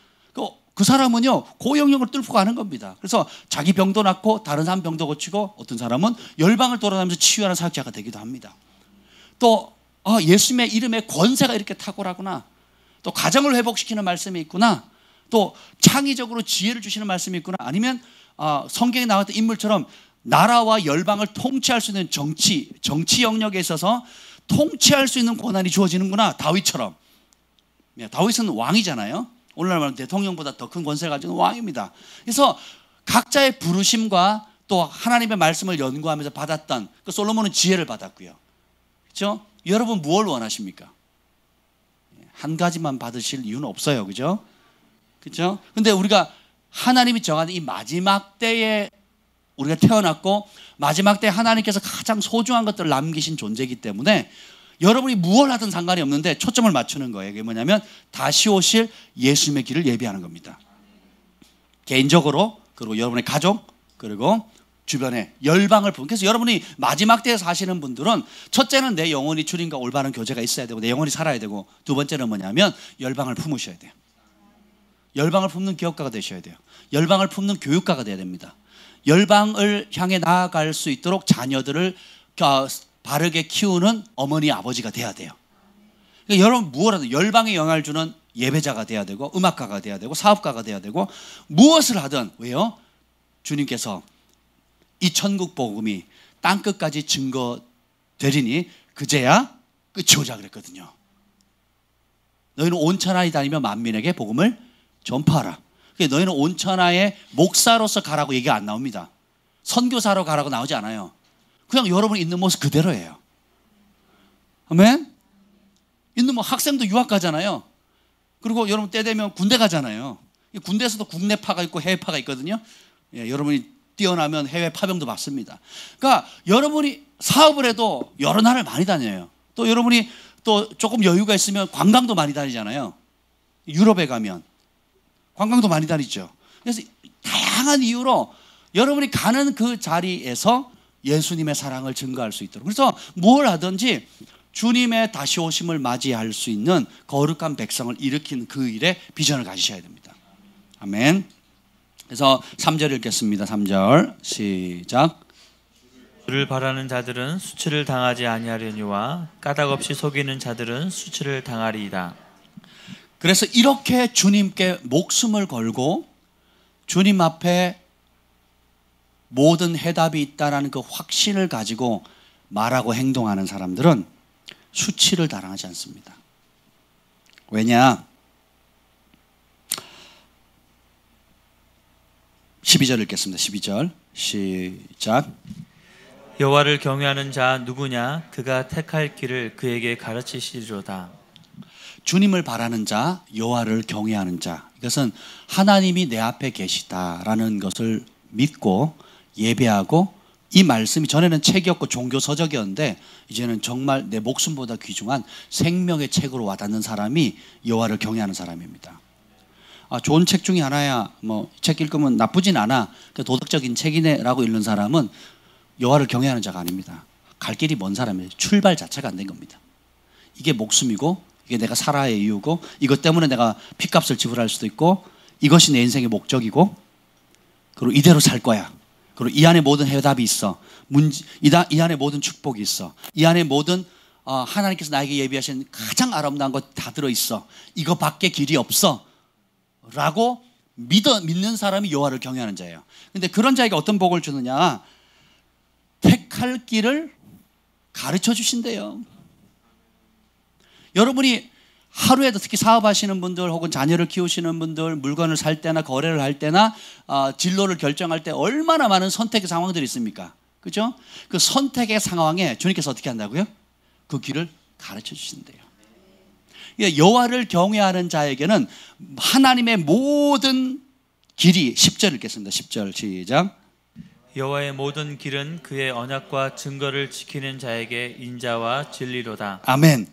Speaker 1: 그 사람은요 그 영역을 뚫고 가는 겁니다. 그래서 자기 병도 낫고 다른 사람 병도 고치고, 어떤 사람은 열방을 돌아다니면서 치유하는 사역자가 되기도 합니다. 또 예수님의 이름에 권세가 이렇게 탁월하구나, 또 가정을 회복시키는 말씀이 있구나, 또 창의적으로 지혜를 주시는 말씀이 있구나, 아니면 성경에 나왔던 인물처럼 나라와 열방을 통치할 수 있는 정치 영역에 있어서 통치할 수 있는 권한이 주어지는구나. 다윗처럼. 다윗은 왕이잖아요. 오늘날 말하면 대통령보다 더 큰 권세를 가지고 왕입니다. 그래서 각자의 부르심과 또 하나님의 말씀을 연구하면서 받았던, 솔로몬은 지혜를 받았고요. 그렇죠? 여러분 무엇을 원하십니까? 한 가지만 받으실 이유는 없어요. 그죠? 그렇죠? 근데 우리가 하나님이 정하는 이 마지막 때에 우리가 태어났고 마지막 때 하나님께서 가장 소중한 것들을 남기신 존재이기 때문에 여러분이 무엇을 하든 상관이 없는데 초점을 맞추는 거예요. 그게 뭐냐면 다시 오실 예수님의 길을 예비하는 겁니다. 개인적으로, 그리고 여러분의 가족, 그리고 주변에 열방을 품고. 그래서 여러분이 마지막 때에 사시는 분들은 첫째는 내 영혼이 주님과 올바른 교제가 있어야 되고 내 영혼이 살아야 되고, 두 번째는 뭐냐면 열방을 품으셔야 돼요. 열방을 품는 기업가가 되셔야 돼요. 열방을 품는 교육가가 돼야 됩니다. 열방을 향해 나아갈 수 있도록 자녀들을 바르게 키우는 어머니 아버지가 돼야 돼요. 그러니까 여러분 무엇 하든 열방에 영향을 주는 예배자가 돼야 되고 음악가가 돼야 되고 사업가가 돼야 되고, 무엇을 하든 왜요? 주님께서 이 천국 복음이 땅끝까지 증거되리니 그제야 끝이 오자 그랬거든요. 너희는 온 천하에 다니며 만민에게 복음을 전파하라. 그러니까 너희는 온 천하의 목사로서 가라고 얘기가 안 나옵니다. 선교사로 가라고 나오지 않아요. 그냥 여러분이 있는 모습 그대로예요. 아멘? 있는 뭐 학생도 유학 가잖아요. 그리고 여러분 때 되면 군대 가잖아요. 군대에서도 국내파가 있고 해외파가 있거든요. 예, 여러분이 뛰어나면 해외 파병도 받습니다. 그러니까 여러분이 사업을 해도 여러 나라를 많이 다녀요. 또 여러분이 또 조금 여유가 있으면 관광도 많이 다니잖아요. 유럽에 가면 관광도 많이 다니죠. 그래서 다양한 이유로 여러분이 가는 그 자리에서 예수님의 사랑을 증거할 수 있도록, 그래서 뭘 하든지 주님의 다시 오심을 맞이할 수 있는 거룩한 백성을 일으킨 그 일에 비전을 가지셔야 됩니다. 아멘. 그래서 3절 읽겠습니다. 3절 시작.
Speaker 2: 주를 바라는 자들은 수치를 당하지 아니하려니와 까닭없이 속이는 자들은 수치를 당하리이다.
Speaker 1: 그래서 이렇게 주님께 목숨을 걸고 주님 앞에 모든 해답이 있다는 그 확신을 가지고 말하고 행동하는 사람들은 수치를 당하지 않습니다. 왜냐? 12절 읽겠습니다. 12절 시작.
Speaker 2: 여호와를 경외하는 자 누구냐? 그가 택할 길을 그에게 가르치시리로다.
Speaker 1: 주님을 바라는 자, 여호와를 경외하는 자, 이것은 하나님이 내 앞에 계시다라는 것을 믿고 예배하고, 이 말씀이 전에는 책이었고 종교 서적이었는데 이제는 정말 내 목숨보다 귀중한 생명의 책으로 와닿는 사람이 여호와를 경외하는 사람입니다. 좋은 책 중에 하나야, 뭐 책 읽으면 나쁘진 않아, 도덕적인 책이네라고 읽는 사람은 여호와를 경외하는 자가 아닙니다. 갈 길이 먼 사람이에요. 출발 자체가 안 된 겁니다. 이게 목숨이고, 이게 내가 살아야 이유고, 이것 때문에 내가 핏값을 지불할 수도 있고, 이것이 내 인생의 목적이고, 그리고 이대로 살 거야. 그리고 이 안에 모든 해답이 있어. 이 안에 모든 축복이 있어. 이 안에 모든 하나님께서 나에게 예비하신 가장 아름다운 것 다 들어있어. 이거밖에 길이 없어 라고 믿는 사람이 여호와를 경외하는 자예요. 근데 그런 자에게 어떤 복을 주느냐? 택할 길을 가르쳐 주신대요. 여러분이 하루에도 특히 사업하시는 분들 혹은 자녀를 키우시는 분들, 물건을 살 때나 거래를 할 때나 진로를 결정할 때 얼마나 많은 선택의 상황들이 있습니까? 그죠? 그 선택의 상황에 주님께서 어떻게 한다고요? 그 길을 가르쳐 주신대요. 여호와를 경외하는 자에게는 하나님의 모든 길이, 10절 읽겠습니다. 10절 시작.
Speaker 2: 여호와의 모든 길은 그의 언약과 증거를 지키는 자에게 인자와 진리로다.
Speaker 1: 아멘.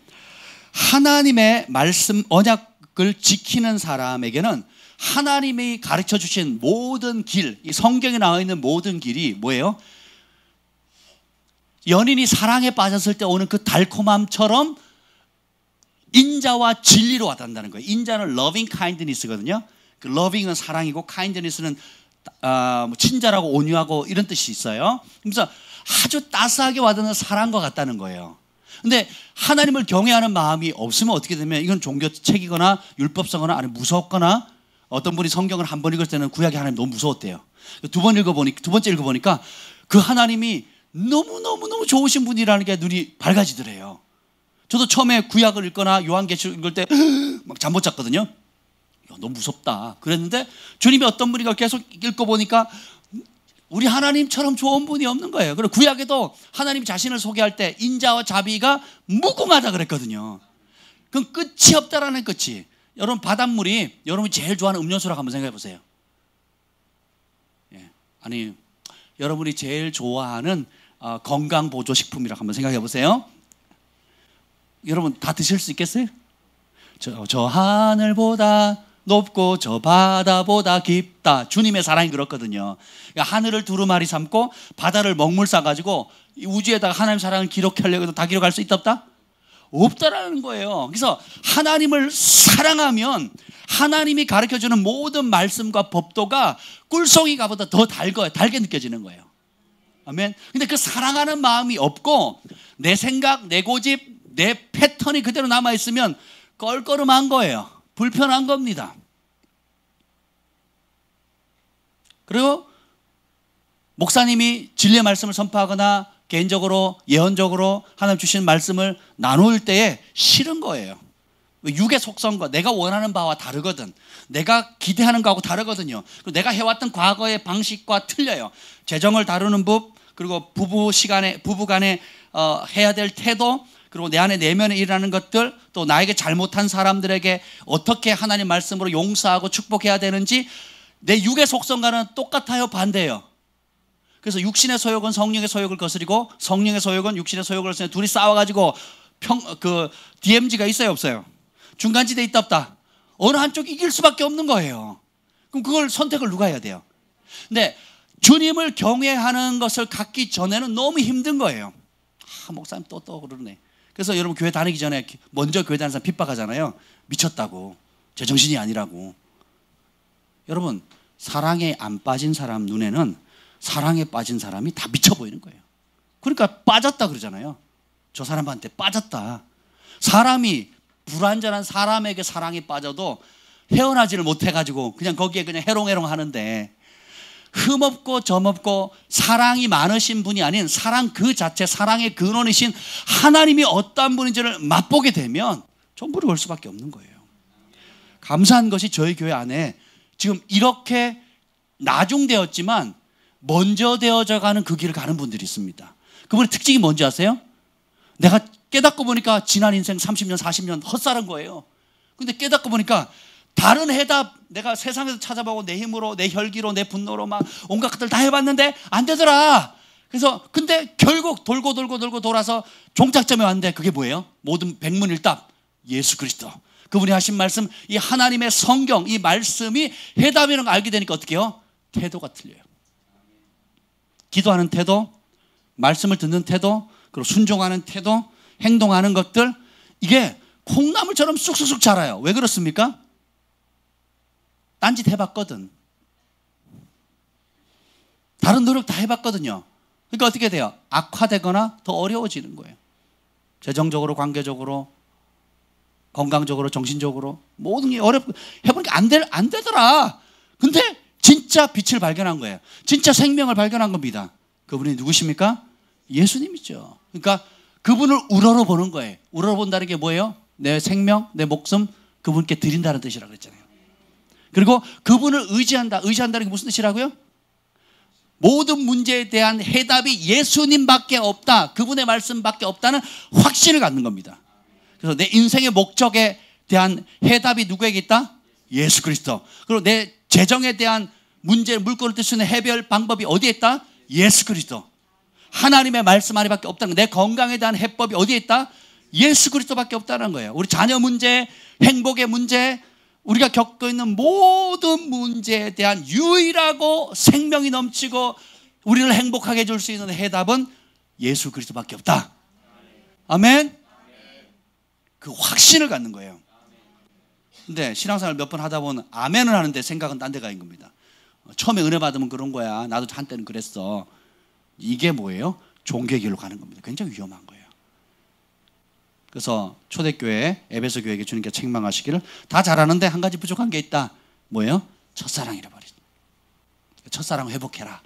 Speaker 1: 하나님의 말씀 언약을 지키는 사람에게는 하나님이 가르쳐 주신 모든 길, 이 성경에 나와 있는 모든 길이 뭐예요? 연인이 사랑에 빠졌을 때 오는 그 달콤함처럼 인자와 진리로 와닿는다는 거예요. 인자는 loving kindness거든요. 그 loving은 사랑이고 kindness는 친절하고 온유하고 이런 뜻이 있어요. 그래서 아주 따스하게 와닿는 사랑과 같다는 거예요. 근데 하나님을 경외하는 마음이 없으면 어떻게 되면 이건 종교책이거나 율법서거나 아니면 무섭거나, 어떤 분이 성경을 한 번 읽을 때는 구약의 하나님 너무 무서웠대요. 두 번째 읽어보니까 그 하나님이 너무너무 좋으신 분이라는 게 눈이 밝아지더래요. 저도 처음에 구약을 읽거나 요한계시록 읽을 때 막 잠 못 잤거든요. 너무 무섭다 그랬는데 주님이 어떤 분인가 계속 읽어보니까 우리 하나님처럼 좋은 분이 없는 거예요. 그리고 구약에도 하나님 자신을 소개할 때 인자와 자비가 무궁하다 그랬거든요. 그럼 끝이 없다라는 끝이. 여러분 바닷물이 여러분이 제일 좋아하는 음료수라고 한번 생각해 보세요. 예. 아니 여러분이 제일 좋아하는 건강보조식품이라고 한번 생각해 보세요. 여러분 다 드실 수 있겠어요? 저 하늘보다 높고 저 바다보다 깊다. 주님의 사랑이 그렇거든요. 그러니까 하늘을 두루마리 삼고 바다를 먹물 싸가지고 우주에다가 하나님의 사랑을 기록하려고 해도 다 기록할 수 있다 없다? 없다라는 거예요. 그래서 하나님을 사랑하면 하나님이 가르쳐주는 모든 말씀과 법도가 꿀송이가보다 더 달게 느껴지는 거예요. 아멘. 근데 그 사랑하는 마음이 없고 내 생각, 내 고집, 내 패턴이 그대로 남아있으면 껄끄름한 거예요. 불편한 겁니다. 그리고 목사님이 진리의 말씀을 선포하거나 개인적으로 예언적으로 하나님 주신 말씀을 나눌 때에 싫은 거예요. 육의 속성과 내가 원하는 바와 다르거든. 내가 기대하는 거하고 다르거든요. 내가 해왔던 과거의 방식과 틀려요. 재정을 다루는 법, 그리고 부부간에 해야 될 태도, 그리고 내 안에 내면에 일어나는 것들, 또 나에게 잘못한 사람들에게 어떻게 하나님 말씀으로 용서하고 축복해야 되는지 내 육의 속성과는 똑같아요, 반대예요. 그래서 육신의 소욕은 성령의 소욕을 거스리고 성령의 소욕은 육신의 소욕을 거스리고 둘이 싸워가지고 DMZ가 있어요, 없어요? 중간지대 있다 없다? 어느 한쪽이 이길 수밖에 없는 거예요. 그럼 그걸 선택을 누가 해야 돼요? 근데 주님을 경외하는 것을 갖기 전에는 너무 힘든 거예요. 목사님 또 그러네. 그래서 여러분 교회 다니기 전에 먼저 교회 다니는 사람 핍박하잖아요. 미쳤다고, 제정신이 아니라고. 여러분 사랑에 안 빠진 사람 눈에는 사랑에 빠진 사람이 다 미쳐 보이는 거예요. 그러니까 빠졌다 그러잖아요. 저 사람한테 빠졌다. 사람이 불완전한 사람에게 사랑에 빠져도 헤어나지를 못해가지고 그냥 거기에 그냥 해롱해롱 하는데, 흠없고 점없고 사랑이 많으신 분이 아닌 사랑 그 자체, 사랑의 근원이신 하나님이 어떠한 분인지를 맛보게 되면 전부를 걸 수밖에 없는 거예요. 감사한 것이 저희 교회 안에 지금 이렇게 나중되었지만 먼저 되어져 가는 그 길을 가는 분들이 있습니다. 그분의 특징이 뭔지 아세요? 내가 깨닫고 보니까 지난 인생 30년 40년 헛살은 거예요. 근데 깨닫고 보니까 다른 해답, 내가 세상에서 찾아보고 내 힘으로, 내 혈기로, 내 분노로 막 온갖 것들 다 해봤는데 안 되더라. 그래서 근데 결국 돌고 돌아서 종착점에 왔는데 그게 뭐예요? 모든 백문일답, 예수 그리스도. 그분이 하신 말씀, 이 하나님의 성경, 이 말씀이 해답이라는 걸 알게 되니까 어떻게 해요? 태도가 틀려요. 기도하는 태도, 말씀을 듣는 태도, 그리고 순종하는 태도, 행동하는 것들, 이게 콩나물처럼 쑥쑥쑥 자라요. 왜 그렇습니까? 딴짓 해봤거든. 다른 노력 다 해봤거든요. 그러니까 어떻게 돼요? 악화되거나 더 어려워지는 거예요. 재정적으로, 관계적으로, 건강적으로, 정신적으로 모든 게 어렵고 해보니까 안 되더라. 근데 진짜 빛을 발견한 거예요. 진짜 생명을 발견한 겁니다. 그분이 누구십니까? 예수님이죠. 그러니까 그분을 우러러 보는 거예요. 우러러 본다는 게 뭐예요? 내 생명, 내 목숨 그분께 드린다는 뜻이라고 그랬잖아요. 그리고 그분을 의지한다는 게 무슨 뜻이라고요? 모든 문제에 대한 해답이 예수님밖에 없다, 그분의 말씀밖에 없다는 확신을 갖는 겁니다. 그래서 내 인생의 목적에 대한 해답이 누구에게 있다? 예수 그리스도. 그리고 내 재정에 대한 문제, 물꼬를 뜰 수 있는 해결 방법이 어디에 있다? 예수 그리스도. 하나님의 말씀 안에밖에 없다는 거예요. 내 건강에 대한 해법이 어디에 있다? 예수 그리스도밖에 없다는 거예요. 우리 자녀 문제, 행복의 문제, 우리가 겪고 있는 모든 문제에 대한 유일하고 생명이 넘치고 우리를 행복하게 해줄 수 있는 해답은 예수 그리스도밖에 없다. 아멘. 그 확신을 갖는 거예요. 근데 신앙생활 몇 번 하다 보면 아멘을 하는데 생각은 딴 데 가 있는 겁니다. 처음에 은혜 받으면 그런 거야. 나도 한때는 그랬어. 이게 뭐예요? 종교의 길로 가는 겁니다. 굉장히 위험한 거예요. 그래서 초대교회, 에베소 교회에게 주님께 책망하시기를, 다 잘하는데 한 가지 부족한 게 있다. 뭐예요? 첫사랑이라 말이죠. 첫사랑 회복해라.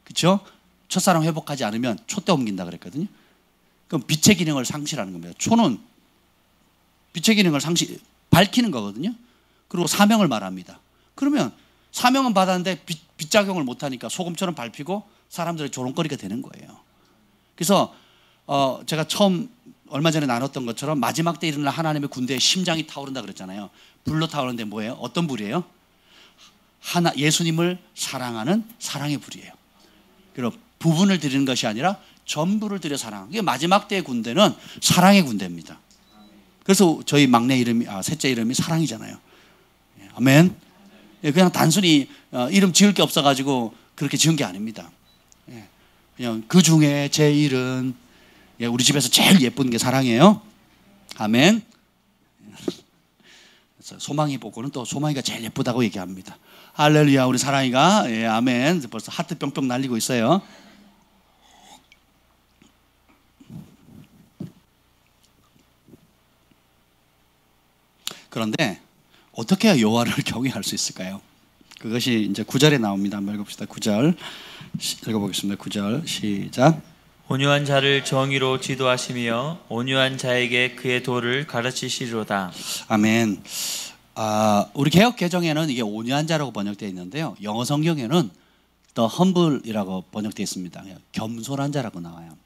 Speaker 1: 그렇죠? 첫사랑 회복하지 않으면 촛대 옮긴다 그랬거든요. 그럼 빛의 기능을 상실하는 겁니다. 초는 빛의 기능을 밝히는 거거든요. 그리고 사명을 말합니다. 그러면 사명은 받았는데 빛작용을 못하니까 소금처럼 밟히고 사람들의 조롱거리가 되는 거예요. 그래서 제가 얼마 전에 나눴던 것처럼 마지막 때 일어날 하나님의 군대의 심장이 타오른다 그랬잖아요. 불로 타오르는데 뭐예요? 어떤 불이에요? 예수님을 사랑하는 사랑의 불이에요. 그리고 부분을 드리는 것이 아니라 전부를 드려 사랑. 이게 마지막 때의 군대는 사랑의 군대입니다. 그래서 저희 막내 이름이 셋째 이름이 사랑이잖아요. 아멘. 그냥 단순히 이름 지을 게 없어가지고 그렇게 지은 게 아닙니다. 그냥 그 중에 제일은 우리 집에서 제일 예쁜 게 사랑이에요. 아멘. 그래서 소망이 보고는 또 소망이가 제일 예쁘다고 얘기합니다. 할렐루야. 우리 사랑이가 아멘. 벌써 하트 뿅뿅 날리고 있어요. 그런데 어떻게 해야 여호와를 경외할 수 있을까요? 그것이 이제 9절에 나옵니다. 한번 읽어봅시다. 9절 읽어보겠습니다. 9절 시작.
Speaker 2: 온유한 자를 정의로 지도하시며 온유한 자에게 그의 도를 가르치시리로다.
Speaker 1: 아멘. 우리 개역 개정에는 이게 온유한 자라고 번역되어 있는데요. 영어 성경에는 the humble이라고 번역되어 있습니다. 겸손한 자라고 나와요.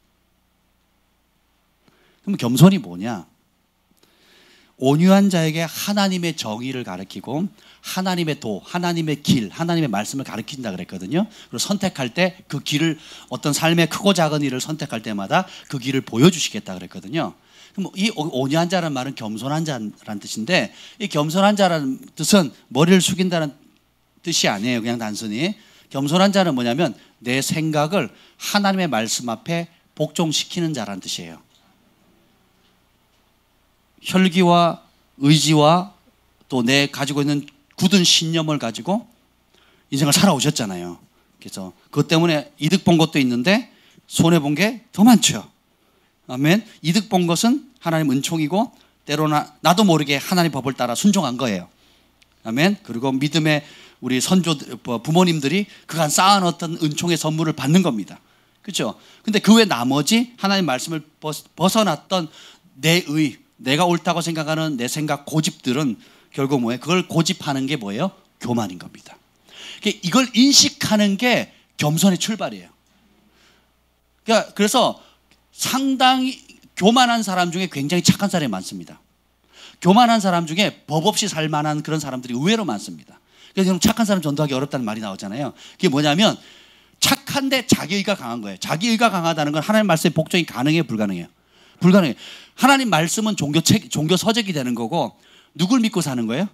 Speaker 1: 그럼 겸손이 뭐냐? 온유한 자에게 하나님의 정의를 가르치고 하나님의 도, 하나님의 길, 하나님의 말씀을 가르친다 그랬거든요. 그리고 선택할 때 그 길을 어떤 삶의 크고 작은 일을 선택할 때마다 그 길을 보여주시겠다 그랬거든요. 그럼 이 온유한 자라는 말은 겸손한 자라는 뜻인데 이 겸손한 자라는 뜻은 머리를 숙인다는 뜻이 아니에요. 그냥 단순히 겸손한 자는 뭐냐면 내 생각을 하나님의 말씀 앞에 복종시키는 자라는 뜻이에요. 혈기와 의지와 또 내 가지고 있는 굳은 신념을 가지고 인생을 살아오셨잖아요. 그래서 그것 때문에 이득 본 것도 있는데 손해 본 게 더 많죠. 아멘. 이득 본 것은 하나님 은총이고 때로나 나도 모르게 하나님 법을 따라 순종한 거예요. 아멘. 그리고 믿음의 우리 부모님들이 그간 쌓아놓았던 은총의 선물을 받는 겁니다. 그렇죠? 근데 그 외 나머지 하나님 말씀을 벗어났던 내가 옳다고 생각하는 내 생각 고집들은 결국 뭐예요? 그걸 고집하는 게 뭐예요? 교만인 겁니다. 이걸 인식하는 게 겸손의 출발이에요. 그래서 상당히 교만한 사람 중에 굉장히 착한 사람이 많습니다. 교만한 사람 중에 법 없이 살 만한 그런 사람들이 의외로 많습니다. 그래서 착한 사람 전도하기 어렵다는 말이 나오잖아요. 그게 뭐냐면 착한데 자기의가 강한 거예요. 자기의가 강하다는 건 하나님 말씀에 복종이 가능해요? 불가능해요? 불가능해요. 하나님 말씀은 종교 서적이 되는 거고 누굴 믿고 사는 거예요?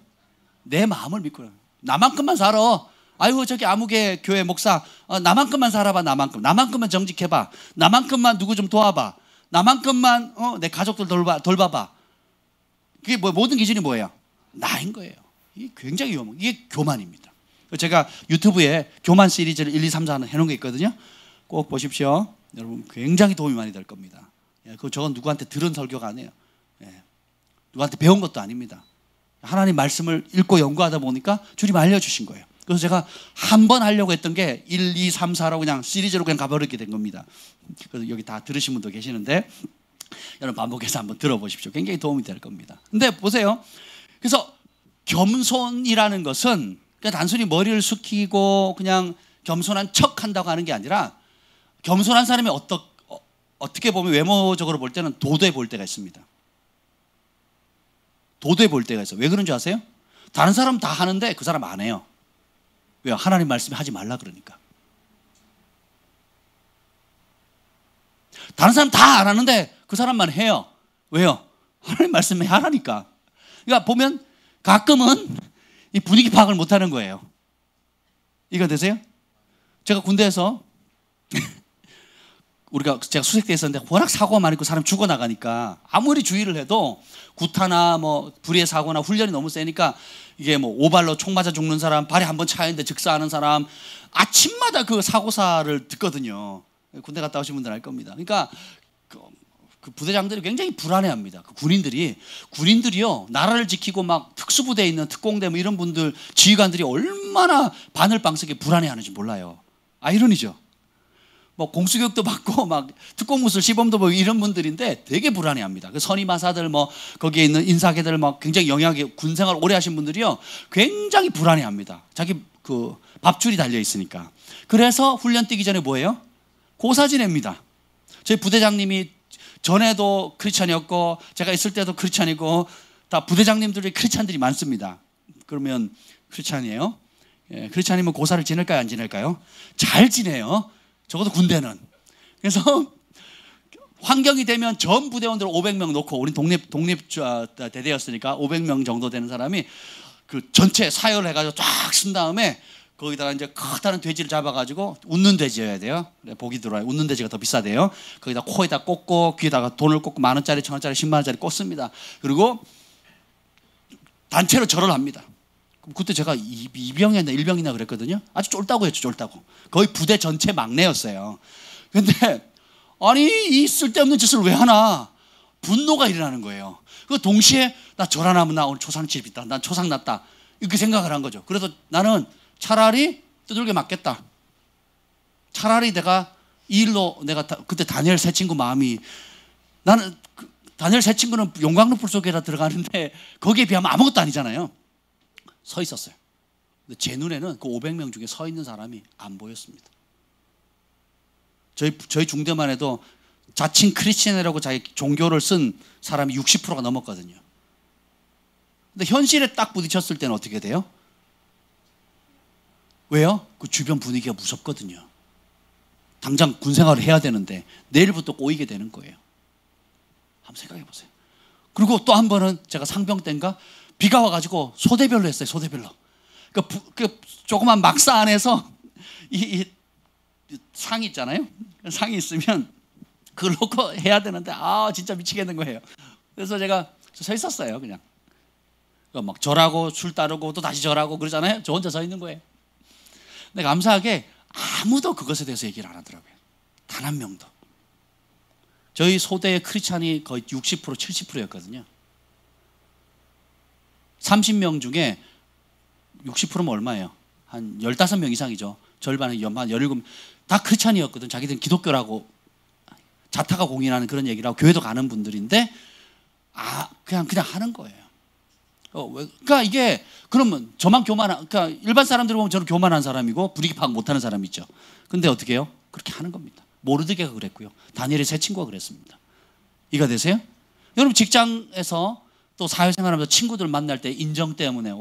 Speaker 1: 내 마음을 믿고. 나만큼만 살아. 아이고 저기 아무개 교회 목사 나만큼만 살아봐. 나만큼만 정직해봐. 나만큼만 누구 좀 도와봐. 나만큼만 내 가족들 돌봐봐. 그게 모든 기준이 뭐예요? 나인 거예요. 이게 굉장히 위험한 이게 교만입니다. 제가 유튜브에 교만 시리즈를 1, 2, 3, 4 해놓은 게 있거든요. 꼭 보십시오. 여러분 굉장히 도움이 많이 될 겁니다. 저건 누구한테 들은 설교가 아니에요. 누구한테 배운 것도 아닙니다. 하나님 말씀을 읽고 연구하다 보니까 주님 알려주신 거예요. 그래서 제가 한 번 하려고 했던 게 1, 2, 3, 4라고 그냥 시리즈로 그냥 가버리게 된 겁니다. 그래서 여기 다 들으신 분도 계시는데 여러분 반복해서 한번 들어보십시오. 굉장히 도움이 될 겁니다. 근데 보세요. 그래서 겸손이라는 것은 그냥 단순히 머리를 숙이고 그냥 겸손한 척 한다고 하는 게 아니라 겸손한 사람이 어떻게 보면 외모적으로 볼 때는 도도해 볼 때가 있습니다. 도도해 볼 때가 있어요. 왜 그런 줄 아세요? 다른 사람 다 하는데 그 사람 안 해요. 왜요? 하나님 말씀이 하지 말라 그러니까. 다른 사람 다 안 하는데 그 사람만 해요. 왜요? 하나님 말씀이 하라니까. 그러니까 보면 가끔은 이 분위기 파악을 못 하는 거예요. 이거 되세요? 제가 군대에서 제가 수색대에 있었는데 워낙 사고가 많고 사람 죽어나가니까 아무리 주의를 해도 구타나 불의의 사고나 훈련이 너무 세니까 이게 오발로 총 맞아 죽는 사람, 발에 한번 차였는데 즉사하는 사람 아침마다 그 사고사를 듣거든요. 군대 갔다 오신 분들 알 겁니다. 그러니까 그 부대장들이 굉장히 불안해합니다. 그 군인들이요 나라를 지키고 막 특수부대에 있는 특공대 이런 분들 지휘관들이 얼마나 바늘방석에 불안해하는지 몰라요. 아이러니죠. 공수교육도 받고 막 특공무술 시범도 보고 이런 분들인데 되게 불안해합니다. 그 선임하사들 거기에 있는 인사계들 굉장히 영향이 군생활 오래 하신 분들이요 굉장히 불안해합니다. 자기 그 밥줄이 달려 있으니까. 그래서 훈련 뛰기 전에 뭐예요? 고사 지냅니다. 저희 부대장님이 전에도 크리스찬이었고 제가 있을 때도 크리스찬이고 다 부대장님들이 크리스찬들이 많습니다. 그러면 크리스찬이에요. 크리스찬이면 고사를 지낼까요? 안 지낼까요? 잘 지내요. 적어도 군대는. 그래서 환경이 되면 전 부대원들 500명 놓고, 우린 독립 대대였으니까 500명 정도 되는 사람이 그 전체 사열을 해가지고 쫙 쓴 다음에 거기다가 이제 커다란 돼지를 잡아가지고, 웃는 돼지여야 돼요. 복이 들어와요. 웃는 돼지가 더 비싸대요. 거기다 코에다 꽂고 귀에다가 돈을 꽂고 10,000원짜리, 1,000원짜리, 10만원짜리 꽂습니다. 그리고 단체로 절을 합니다. 그때 제가 2병이나 1병이나 그랬거든요. 아주 쫄다고 했죠. 쫄다고. 거의 부대 전체 막내였어요. 근데 아니 이 쓸데없는 짓을 왜 하나, 분노가 일어나는 거예요. 그 동시에 나 절 안 하면 나 오늘 초상집 있다, 난 초상 났다, 이렇게 생각을 한 거죠. 그래서 나는 차라리 두들겨 맞겠다. 차라리 내가 이 일로, 내가 그때 다니엘 새 친구 마음이, 나는 다니엘 새 친구는 용광로불 속에다 들어가는데 거기에 비하면 아무것도 아니잖아요. 서 있었어요. 근데 제 눈에는 그 500명 중에 서 있는 사람이 안 보였습니다. 저희 중대만 해도 자칭 크리스천이라고 자기 종교를 쓴 사람이 60%가 넘었거든요. 근데 현실에 딱 부딪혔을 때는 어떻게 돼요? 왜요? 그 주변 분위기가 무섭거든요. 당장 군 생활을 해야 되는데 내일부터 꼬이게 되는 거예요. 한번 생각해 보세요. 그리고 또 한 번은 제가 상병 때인가 비가 와가지고 소대별로 했어요. 소대별로. 그 조그만 막사 안에서 이 상이 있잖아요. 상이 있으면 그걸 놓고 해야 되는데 진짜 미치겠는 거예요. 그래서 제가 서 있었어요. 그냥 막 절하고 술 따르고 또 다시 절하고 그러잖아요. 저 혼자 서 있는 거예요. 근데 감사하게 아무도 그것에 대해서 얘기를 안 하더라고요. 단 한 명도. 저희 소대의 크리스찬이 거의 60% 70%였거든요 30명 중에 60%면 얼마예요? 한 15명 이상이죠. 절반은 한 17, 다 크리스찬이었거든. 자기들은 기독교라고 자타가 공인하는 그런 얘기를 하고 교회도 가는 분들인데 그냥 하는 거예요. 그러니까 이게, 그러면 저만 그러니까 일반 사람들 보면 저는 교만한 사람이고 분위기 파악 못하는 사람이 있죠. 근데 어떻게 해요? 그렇게 하는 겁니다. 모르드게가 그랬고요. 다니엘의 새 친구가 그랬습니다. 이해가 되세요? 여러분 직장에서 또 사회생활하면서 친구들 만날 때 인정 때문에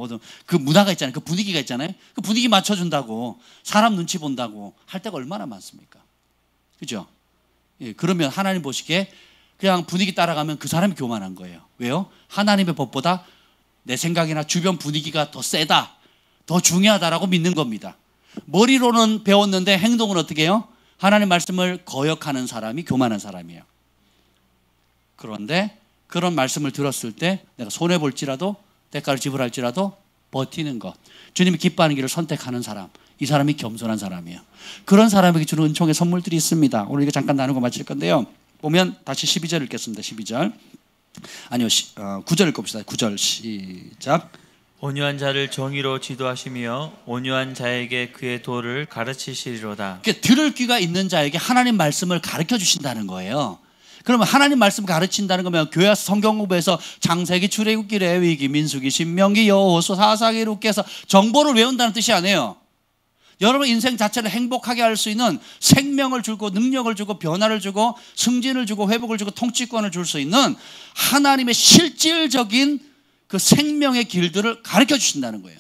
Speaker 1: 그 문화가 있잖아요. 그 분위기가 있잖아요. 그 분위기 맞춰준다고, 사람 눈치 본다고 할 때가 얼마나 많습니까? 그죠? 예, 그러면 하나님 보시기에 그냥 분위기 따라가면 그 사람이 교만한 거예요. 왜요? 하나님의 법보다 내 생각이나 주변 분위기가 더 세다, 더 중요하다라고 믿는 겁니다. 머리로는 배웠는데 행동은 어떻게 해요? 하나님 말씀을 거역하는 사람이 교만한 사람이에요. 그런데 그런 말씀을 들었을 때 내가 손해볼지라도 대가를 지불할지라도 버티는 것, 주님이 기뻐하는 길을 선택하는 사람, 이 사람이 겸손한 사람이에요. 그런 사람에게 주는 은총의 선물들이 있습니다. 오늘 이거 잠깐 나누고 마칠 건데요. 보면 다시 12절 읽겠습니다. 12절. 아니요, 9절 읽읍시다. 9절 시작.
Speaker 2: 온유한 자를 정의로 지도하시며 온유한 자에게 그의 도를 가르치시리로다.
Speaker 1: 들을 귀가 있는 자에게 하나님 말씀을 가르쳐 주신다는 거예요. 그러면 하나님 말씀 가르친다는 거면 교회 성경 공부에서 창세기, 출애굽기, 레위기, 민수기, 신명기, 여호수아, 사사기, 룻기에서 정보를 외운다는 뜻이 아니에요. 여러분 인생 자체를 행복하게 할 수 있는 생명을 주고 능력을 주고 변화를 주고 승진을 주고 회복을 주고 통치권을 줄 수 있는 하나님의 실질적인 그 생명의 길들을 가르쳐 주신다는 거예요.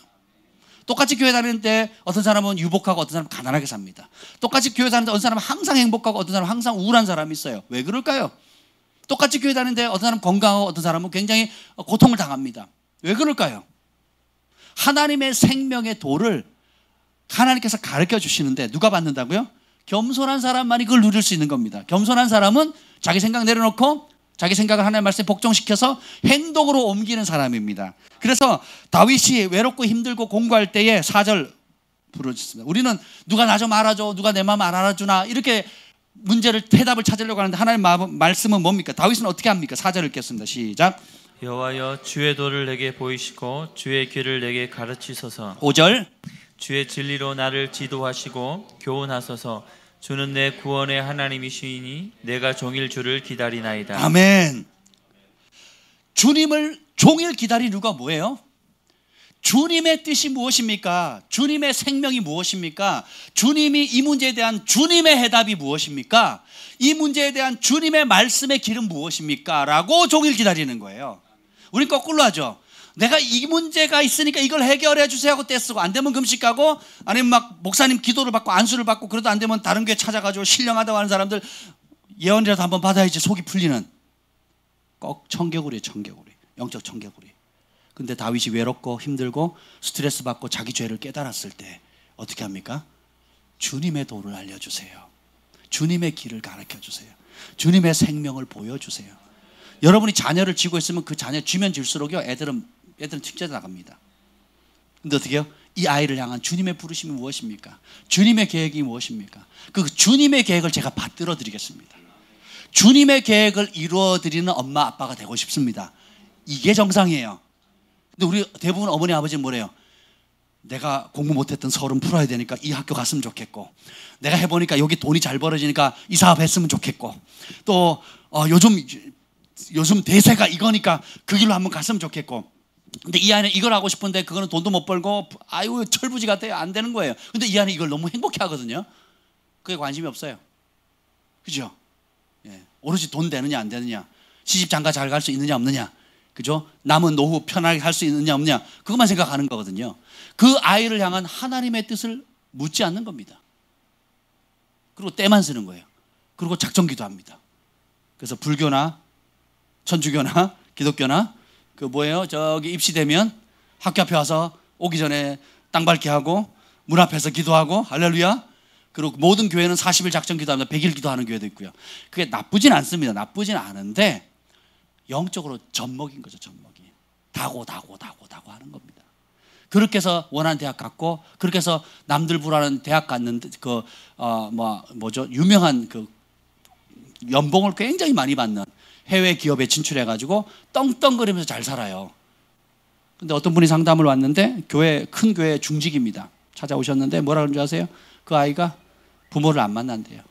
Speaker 1: 똑같이 교회 다니는데 어떤 사람은 유복하고 어떤 사람은 가난하게 삽니다. 똑같이 교회 다니는데 어떤 사람은 항상 행복하고 어떤 사람은 항상 우울한 사람이 있어요. 왜 그럴까요? 똑같이 교회 다니는데 어떤 사람은 건강하고 어떤 사람은 굉장히 고통을 당합니다. 왜 그럴까요? 하나님의 생명의 도를 하나님께서 가르쳐 주시는데 누가 받는다고요? 겸손한 사람만이 그걸 누릴 수 있는 겁니다. 겸손한 사람은 자기 생각 내려놓고 자기 생각을 하나님의 말씀에 복종시켜서 행동으로 옮기는 사람입니다. 그래서 다윗이 외롭고 힘들고 공부할 때에 4절 부르셨습니다. 우리는 누가 나 좀 알아줘, 누가 내 마음 안 알아주나, 이렇게 문제를 해답을 찾으려고 하는데 하나님 말씀은 뭡니까? 다윗은 어떻게 합니까? 4절 읽겠습니다. 시작.
Speaker 2: 여호와여 주의 도를 내게 보이시고 주의 길을 내게 가르치소서.
Speaker 1: 5절.
Speaker 2: 주의 진리로 나를 지도하시고 교훈하소서. 주는 내 구원의 하나님이시니 내가 종일 주를 기다리나이다.
Speaker 1: 아멘. 주님을 종일 기다린 이유가 뭐예요? 주님의 뜻이 무엇입니까? 주님의 생명이 무엇입니까? 주님이 이 문제에 대한 주님의 해답이 무엇입니까? 이 문제에 대한 주님의 말씀의 길은 무엇입니까? 라고 종일 기다리는 거예요. 우린 거꾸로 하죠. 내가 이 문제가 있으니까 이걸 해결해 주세요 하고 떼쓰고, 안 되면 금식 가고, 아니면 막 목사님 기도를 받고 안수를 받고, 그래도 안 되면 다른 교회 찾아가지고 신령하다고 하는 사람들 예언이라도 한번 받아야지 속이 풀리는, 꼭 청개구리예요. 청개구리, 영적 청개구리. 근데 다윗이 외롭고 힘들고 스트레스 받고 자기 죄를 깨달았을 때 어떻게 합니까? 주님의 도를 알려주세요. 주님의 길을 가르쳐주세요. 주님의 생명을 보여주세요. 여러분이 자녀를 쥐고 있으면 그 자녀 쥐면 쥐수록요, 애들은 튕겨 나갑니다. 근데 어떻게 해요? 이 아이를 향한 주님의 부르심이 무엇입니까? 주님의 계획이 무엇입니까? 그 주님의 계획을 제가 받들어 드리겠습니다. 주님의 계획을 이루어 드리는 엄마 아빠가 되고 싶습니다. 이게 정상이에요. 근데 우리 대부분 어머니 아버지는 뭐래요? 내가 공부 못했던 서울은 풀어야 되니까 이 학교 갔으면 좋겠고, 내가 해보니까 여기 돈이 잘 벌어지니까 이 사업 했으면 좋겠고, 또 요즘 대세가 이거니까 그 길로 한번 갔으면 좋겠고, 근데 이 아이는 이걸 하고 싶은데 그거는 돈도 못 벌고 아유 철부지 같아요. 안 되는 거예요. 근데 이 아이는 이걸 너무 행복해 하거든요. 그게 관심이 없어요. 그죠? 예. 오로지 돈 되느냐 안 되느냐, 시집 장가 잘 갈 수 있느냐 없느냐, 그죠? 남은 노후 편하게 할 수 있느냐 없느냐, 그것만 생각하는 거거든요. 그 아이를 향한 하나님의 뜻을 묻지 않는 겁니다. 그리고 때만 쓰는 거예요. 그리고 작정기도 합니다. 그래서 불교나 천주교나 기독교나 그 뭐예요? 저기 입시되면 학교 앞에 와서 오기 전에 땅 밟기 하고 문 앞에서 기도하고 할렐루야. 그리고 모든 교회는 40일 작정 기도합니다. 100일 기도하는 교회도 있고요. 그게 나쁘진 않습니다. 나쁘진 않은데 영적으로 젖먹인 거죠. 젖먹이. 다고 하는 겁니다. 그렇게 해서 원하는 대학 갔고, 그렇게 해서 남들 부르는 대학 갔는데 유명한 그 연봉을 굉장히 많이 받는 해외 기업에 진출해가지고 떵떵거리면서 잘 살아요. 근데 어떤 분이 상담을 왔는데 큰 교회 중직입니다. 찾아오셨는데 뭐라 그런 줄 아세요? 그 아이가 부모를 안 만난대요.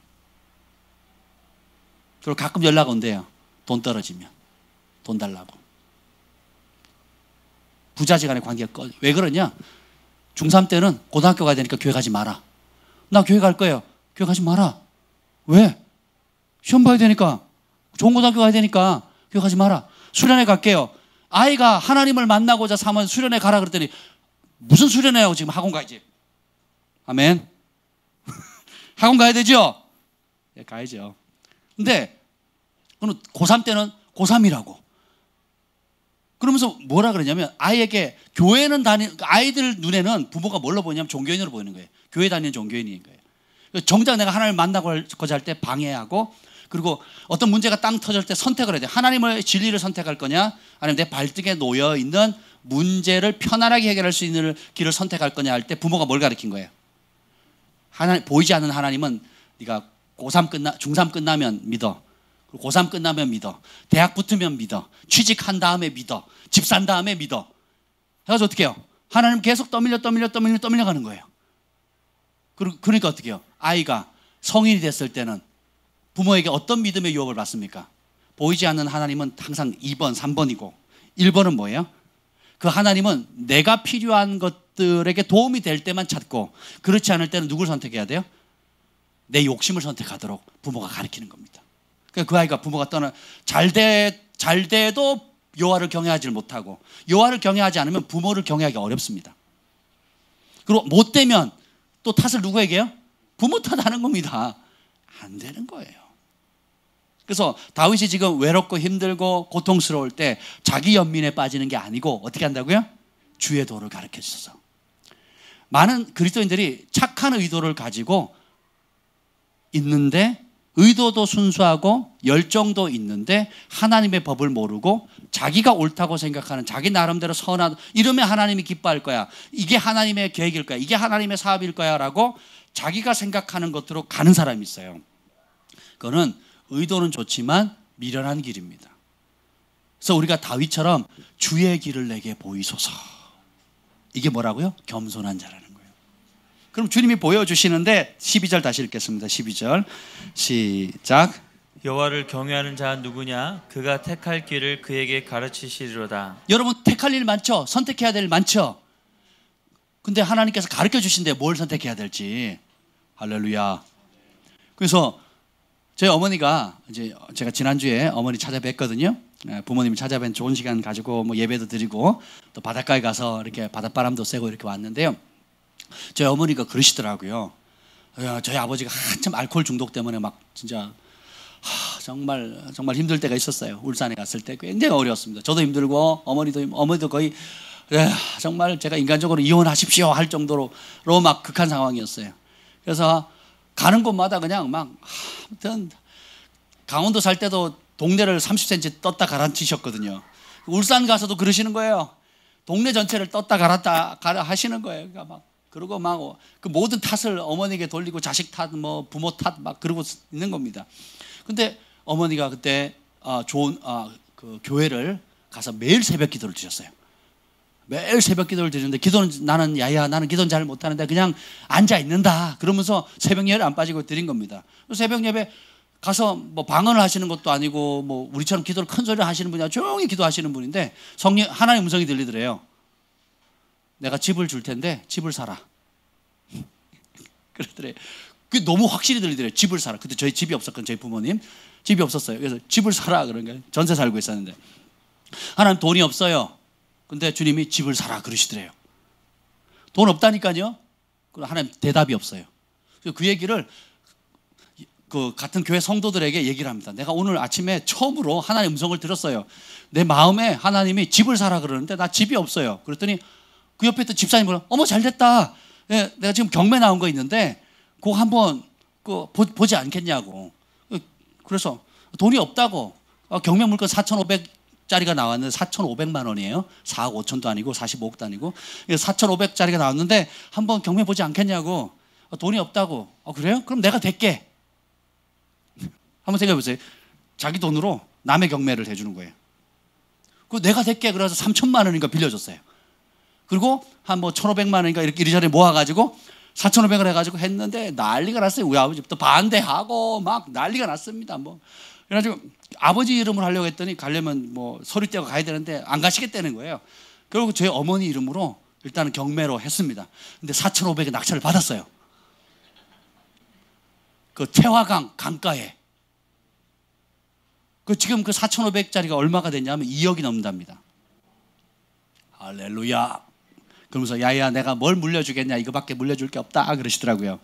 Speaker 1: 그리고 가끔 연락 온대요. 돈 떨어지면 돈 달라고. 부자지간의 관계가 꺼져. 왜 그러냐? 중3 때는 고등학교 가야 되니까 교회 가지 마라. 나 교회 갈 거예요. 교회 가지 마라. 왜? 시험 봐야 되니까. 좋은 고등학교 가야 되니까 교회 가지 마라. 수련회 갈게요. 아이가 하나님을 만나고자 삼은 수련회 가라 그랬더니 무슨 수련회라고 지금 학원 가야지. 아멘. 학원 가야 되죠? 예, 가야죠. 근데 고3 때는 고3이라고. 그러면서 뭐라 그러냐면 아이에게 교회는 아이들 눈에는 부모가 뭘로 보냐면 종교인으로 보이는 거예요. 교회 다니는 종교인인 거예요. 정작 내가 하나님을 만나고자 할 때 방해하고, 그리고 어떤 문제가 땅 터질 때 선택을 해야 돼. 하나님의 진리를 선택할 거냐, 아니면 내 발등에 놓여 있는 문제를 편안하게 해결할 수 있는 길을 선택할 거냐 할 때 부모가 뭘 가르친 거예요? 보이지 않는 하나님은 네가 중3 끝나면 믿어. 고3 끝나면 믿어. 대학 붙으면 믿어. 취직한 다음에 믿어. 집 산 다음에 믿어. 해가지고 어떻게 해요? 하나님 계속 떠밀려 가는 거예요. 그러니까 어떻게 해요? 아이가 성인이 됐을 때는 부모에게 어떤 믿음의 유혹을 받습니까? 보이지 않는 하나님은 항상 2번, 3번이고 1번은 뭐예요? 그 하나님은 내가 필요한 것들에게 도움이 될 때만 찾고, 그렇지 않을 때는 누굴 선택해야 돼요? 내 욕심을 선택하도록 부모가 가르치는 겁니다. 그러니까 그 아이가 부모가 잘 돼도 여호와를 경외하지 못하고, 여호와를 경외하지 않으면 부모를 경외하기 어렵습니다. 그리고 못 되면 또 탓을 누구에게 해요? 부모 탓하는 겁니다. 안 되는 거예요. 그래서 다윗이 지금 외롭고 힘들고 고통스러울 때 자기 연민에 빠지는 게 아니고 어떻게 한다고요? 주의 도를 가르쳐 주셔서. 많은 그리스도인들이 착한 의도를 가지고 있는데, 의도도 순수하고 열정도 있는데 하나님의 법을 모르고 자기가 옳다고 생각하는 자기 나름대로 선한, 이러면 하나님이 기뻐할 거야, 이게 하나님의 계획일 거야, 이게 하나님의 사업일 거야 라고 자기가 생각하는 것으로 가는 사람이 있어요. 그거는 의도는 좋지만 미련한 길입니다. 그래서 우리가 다윗처럼 주의 길을 내게 보이소서. 이게 뭐라고요? 겸손한 자라는 거예요. 그럼 주님이 보여주시는데 12절 다시 읽겠습니다. 12절 시작.
Speaker 2: 여호와를 경외하는 자 누구냐? 그가 택할 길을 그에게 가르치시리로다.
Speaker 1: 여러분 택할 일 많죠? 선택해야 될 일 많죠? 근데 하나님께서 가르쳐 주신데 뭘 선택해야 될지. 할렐루야. 그래서 저희 어머니가 이제 제가 지난주에 어머니 찾아뵀거든요. 부모님 찾아뵌 좋은 시간 가지고 뭐 예배도 드리고 또 바닷가에 가서 이렇게 바닷바람도 쐬고 이렇게 왔는데요. 저희 어머니가 그러시더라고요. 저희 아버지가 한참 알코올 중독 때문에 막 진짜 정말 힘들 때가 있었어요. 울산에 갔을 때 굉장히 어려웠습니다. 저도 힘들고 어머니도 거의 정말 제가 인간적으로 이혼하십시오 할 정도로 막 극한 상황이었어요. 그래서 가는 곳마다 그냥 막 아무튼 강원도 살 때도 동네를 30cm 떴다 가라앉히셨거든요. 울산 가서도 그러시는 거예요. 동네 전체를 떴다 갈았다 하시는 거예요. 그러니까 막 그러고 막 그 모든 탓을 어머니에게 돌리고 자식 탓, 뭐 부모 탓 막 그러고 있는 겁니다. 근데 어머니가 그때 그 교회를 가서 매일 새벽 기도를 드렸어요. 매일 새벽 기도를 드리는데 나는 기도는 잘 못하는데 그냥 앉아 있는다 그러면서 새벽 예배를 안 빠지고 드린 겁니다. 새벽 예배 가서 뭐 방언을 하시는 것도 아니고 뭐 우리처럼 기도를 큰 소리를 하시는 분이 아니라 조용히 기도하시는 분인데 하나님의 음성이 들리더래요. 내가 집을 줄 텐데 집을 사라. 그러더래요. 그게 너무 확실히 들리더래요. 집을 사라. 그때 저희 집이 없었거든요. 저희 부모님 집이 없었어요. 그래서 집을 사라 그런 거예요. 전세 살고 있었는데 하나님 돈이 없어요. 근데 주님이 집을 사라 그러시더래요. 돈 없다니까요. 그럼 하나님 대답이 없어요. 그 얘기를 그 같은 교회 성도들에게 얘기를 합니다. 내가 오늘 아침에 처음으로 하나님의 음성을 들었어요. 내 마음에 하나님이 집을 사라 그러는데 나 집이 없어요. 그랬더니 그 옆에 있던 집사님은 어머 잘됐다. 내가 지금 경매 나온 거 있는데 그거 한번 보지 않겠냐고. 그래서 돈이 없다고. 경매 물건 4,500짜리가 나왔는데 4,500만 원이에요. 4억 5천도 아니고 45억도 아니고 4,500짜리가 나왔는데 한번 경매 보지 않겠냐고. 돈이 없다고. 그래요? 그럼 내가 될게. 한번 생각해 보세요. 자기 돈으로 남의 경매를 해주는 거예요. 그 내가 될게 그래서 3천만 원인가 빌려줬어요. 그리고 한 뭐 1,500만 원인가 이렇게 이리저리 모아가지고 4,500을 해가지고 했는데 난리가 났어요. 우리 아버지부터 반대하고 막 난리가 났습니다. 뭐 그래가지고 아버지 이름으로 하려고 했더니 가려면 뭐 서류 떼고 가야 되는데 안 가시겠다는 거예요. 결국 저희 어머니 이름으로 일단은 경매로 했습니다. 근데 4,500에 낙찰을 받았어요. 그 태화강 강가에. 지금 그 4,500짜리가 얼마가 됐냐면 2억이 넘는답니다. 할렐루야. 그러면서 야야 내가 뭘 물려주겠냐 이거밖에 물려줄 게 없다 그러시더라고요.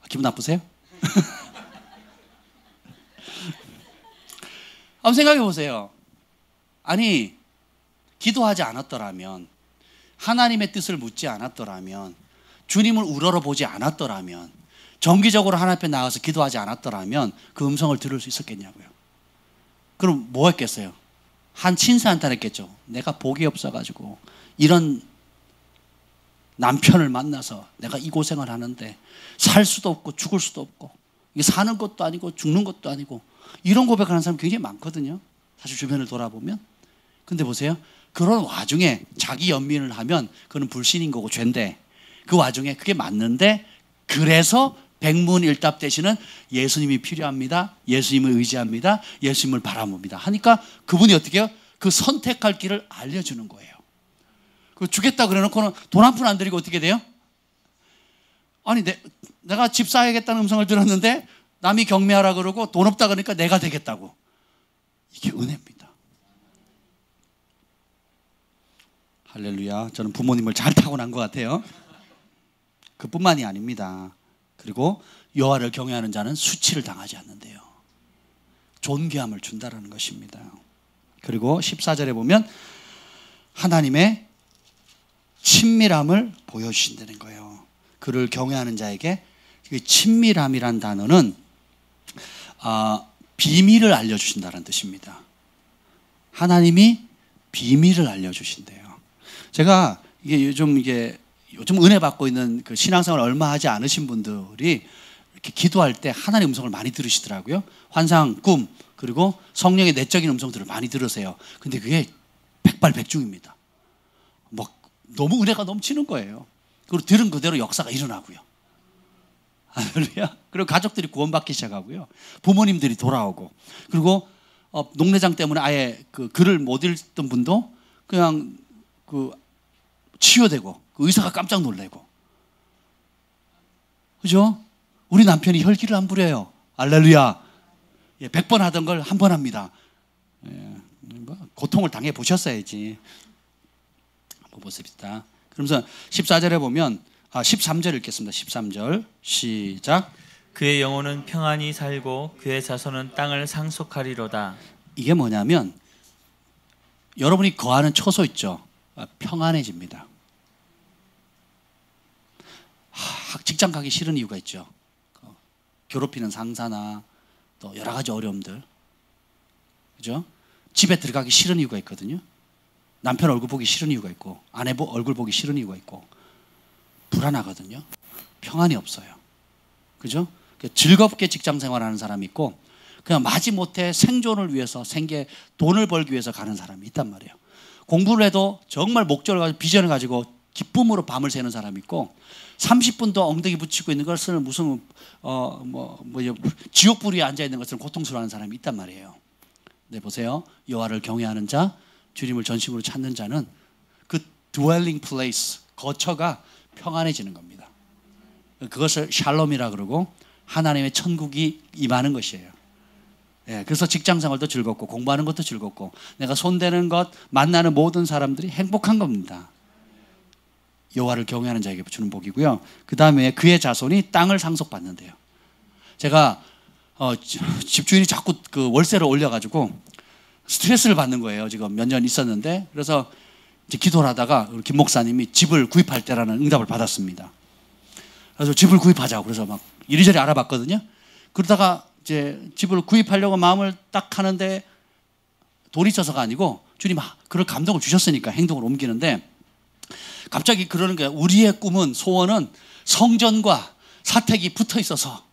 Speaker 1: 기분 나쁘세요? 한번 생각해 보세요. 아니 기도하지 않았더라면 하나님의 뜻을 묻지 않았더라면 주님을 우러러보지 않았더라면 정기적으로 하나님 앞에 나가서 기도하지 않았더라면 그 음성을 들을 수 있었겠냐고요. 그럼 뭐 했겠어요? 한 친사한테 했겠죠. 내가 복이 없어가지고 이런 남편을 만나서 내가 이 고생을 하는데 살 수도 없고 죽을 수도 없고 이게 사는 것도 아니고 죽는 것도 아니고 이런 고백하는 사람 굉장히 많거든요. 사실 주변을 돌아보면. 근데 보세요. 그런 와중에 자기 연민을 하면 그건 불신인 거고 죄인데 그 와중에 그게 맞는데 그래서 백문일답 되시는 예수님이 필요합니다. 예수님을 의지합니다. 예수님을 바라봅니다. 하니까 그분이 어떻게 해요? 그 선택할 길을 알려주는 거예요. 그 주겠다 그래놓고는 돈 한 푼 안 드리고 어떻게 돼요? 아니 내가 집 사야겠다는 음성을 들었는데 남이 경매하라 그러고 돈 없다 그러니까 내가 되겠다고. 이게 은혜입니다. 할렐루야. 저는 부모님을 잘 타고난 것 같아요. 그뿐만이 아닙니다. 그리고 여호와를 경외하는 자는 수치를 당하지 않는데요. 존귀함을 준다라는 것입니다. 그리고 14절에 보면 하나님의 친밀함을 보여주신다는 거예요. 그를 경외하는 자에게 친밀함이란 단어는 비밀을 알려주신다는 뜻입니다. 하나님이 비밀을 알려주신대요. 제가 요즘 은혜 받고 있는 그 신앙생활 얼마 하지 않으신 분들이 이렇게 기도할 때 하나님의 음성을 많이 들으시더라고요. 환상, 꿈, 그리고 성령의 내적인 음성들을 많이 들으세요. 근데 그게 백발백중입니다. 너무 은혜가 넘치는 거예요. 그리고 들은 그대로 역사가 일어나고요. 할렐루야. 그리고 가족들이 구원받기 시작하고요. 부모님들이 돌아오고. 그리고 농내장 때문에 아예 그 글을 못 읽던 분도 그냥 치유되고 그 의사가 깜짝 놀래고. 그죠? 우리 남편이 혈기를 안 부려요. 할렐루야. 100번 하던 걸 한 번 합니다. 뭐 고통을 당해 보셨어야지. 한번 보십시다. 그러면서 14절에 보면 13절 읽겠습니다. 13절 시작.
Speaker 2: 그의 영혼은 평안히 살고 그의 자손은 땅을 상속하리로다.
Speaker 1: 이게 뭐냐면 여러분이 거하는 처소 있죠. 평안해집니다. 직장 가기 싫은 이유가 있죠. 괴롭히는 상사나 또 여러 가지 어려움들, 그죠? 집에 들어가기 싫은 이유가 있거든요. 남편 얼굴 보기 싫은 이유가 있고, 아내 얼굴 보기 싫은 이유가 있고, 불안하거든요. 평안이 없어요. 그죠? 즐겁게 직장 생활하는 사람이 있고, 그냥 마지못해 생존을 위해서, 돈을 벌기 위해서 가는 사람이 있단 말이에요. 공부를 해도 정말 목적을 가지고 비전을 가지고 기쁨으로 밤을 새는 사람이 있고, 30분도 엉덩이 붙이고 있는 것을 무슨 지옥불 위에 앉아 있는 것을 고통스러워하는 사람이 있단 말이에요. 네, 보세요. 여호와를 경외하는 자, 주님을 전심으로 찾는 자는 그 dwelling place, 거처가 평안해지는 겁니다. 그것을 샬롬이라 그러고 하나님의 천국이 임하는 것이에요. 예, 그래서 직장 생활도 즐겁고 공부하는 것도 즐겁고 내가 손대는 것, 만나는 모든 사람들이 행복한 겁니다. 여호와를 경외하는 자에게 주는 복이고요. 그 다음에 그의 자손이 땅을 상속받는데요. 제가 집주인이 자꾸 그 월세를 올려가지고 스트레스를 받는 거예요. 지금 몇 년 있었는데, 그래서 이제 기도를 하다가 김 목사님이 집을 구입할 때라는 응답을 받았습니다. 그래서 집을 구입하자고 그래서 막 이리저리 알아봤거든요. 그러다가 이제 집을 구입하려고 마음을 딱 하는데 돈이 있어서가 아니고 주님 그럴 감동을 주셨으니까 행동을 옮기는데, 갑자기 그러는 거예요. 우리의 꿈은, 소원은 성전과 사택이 붙어 있어서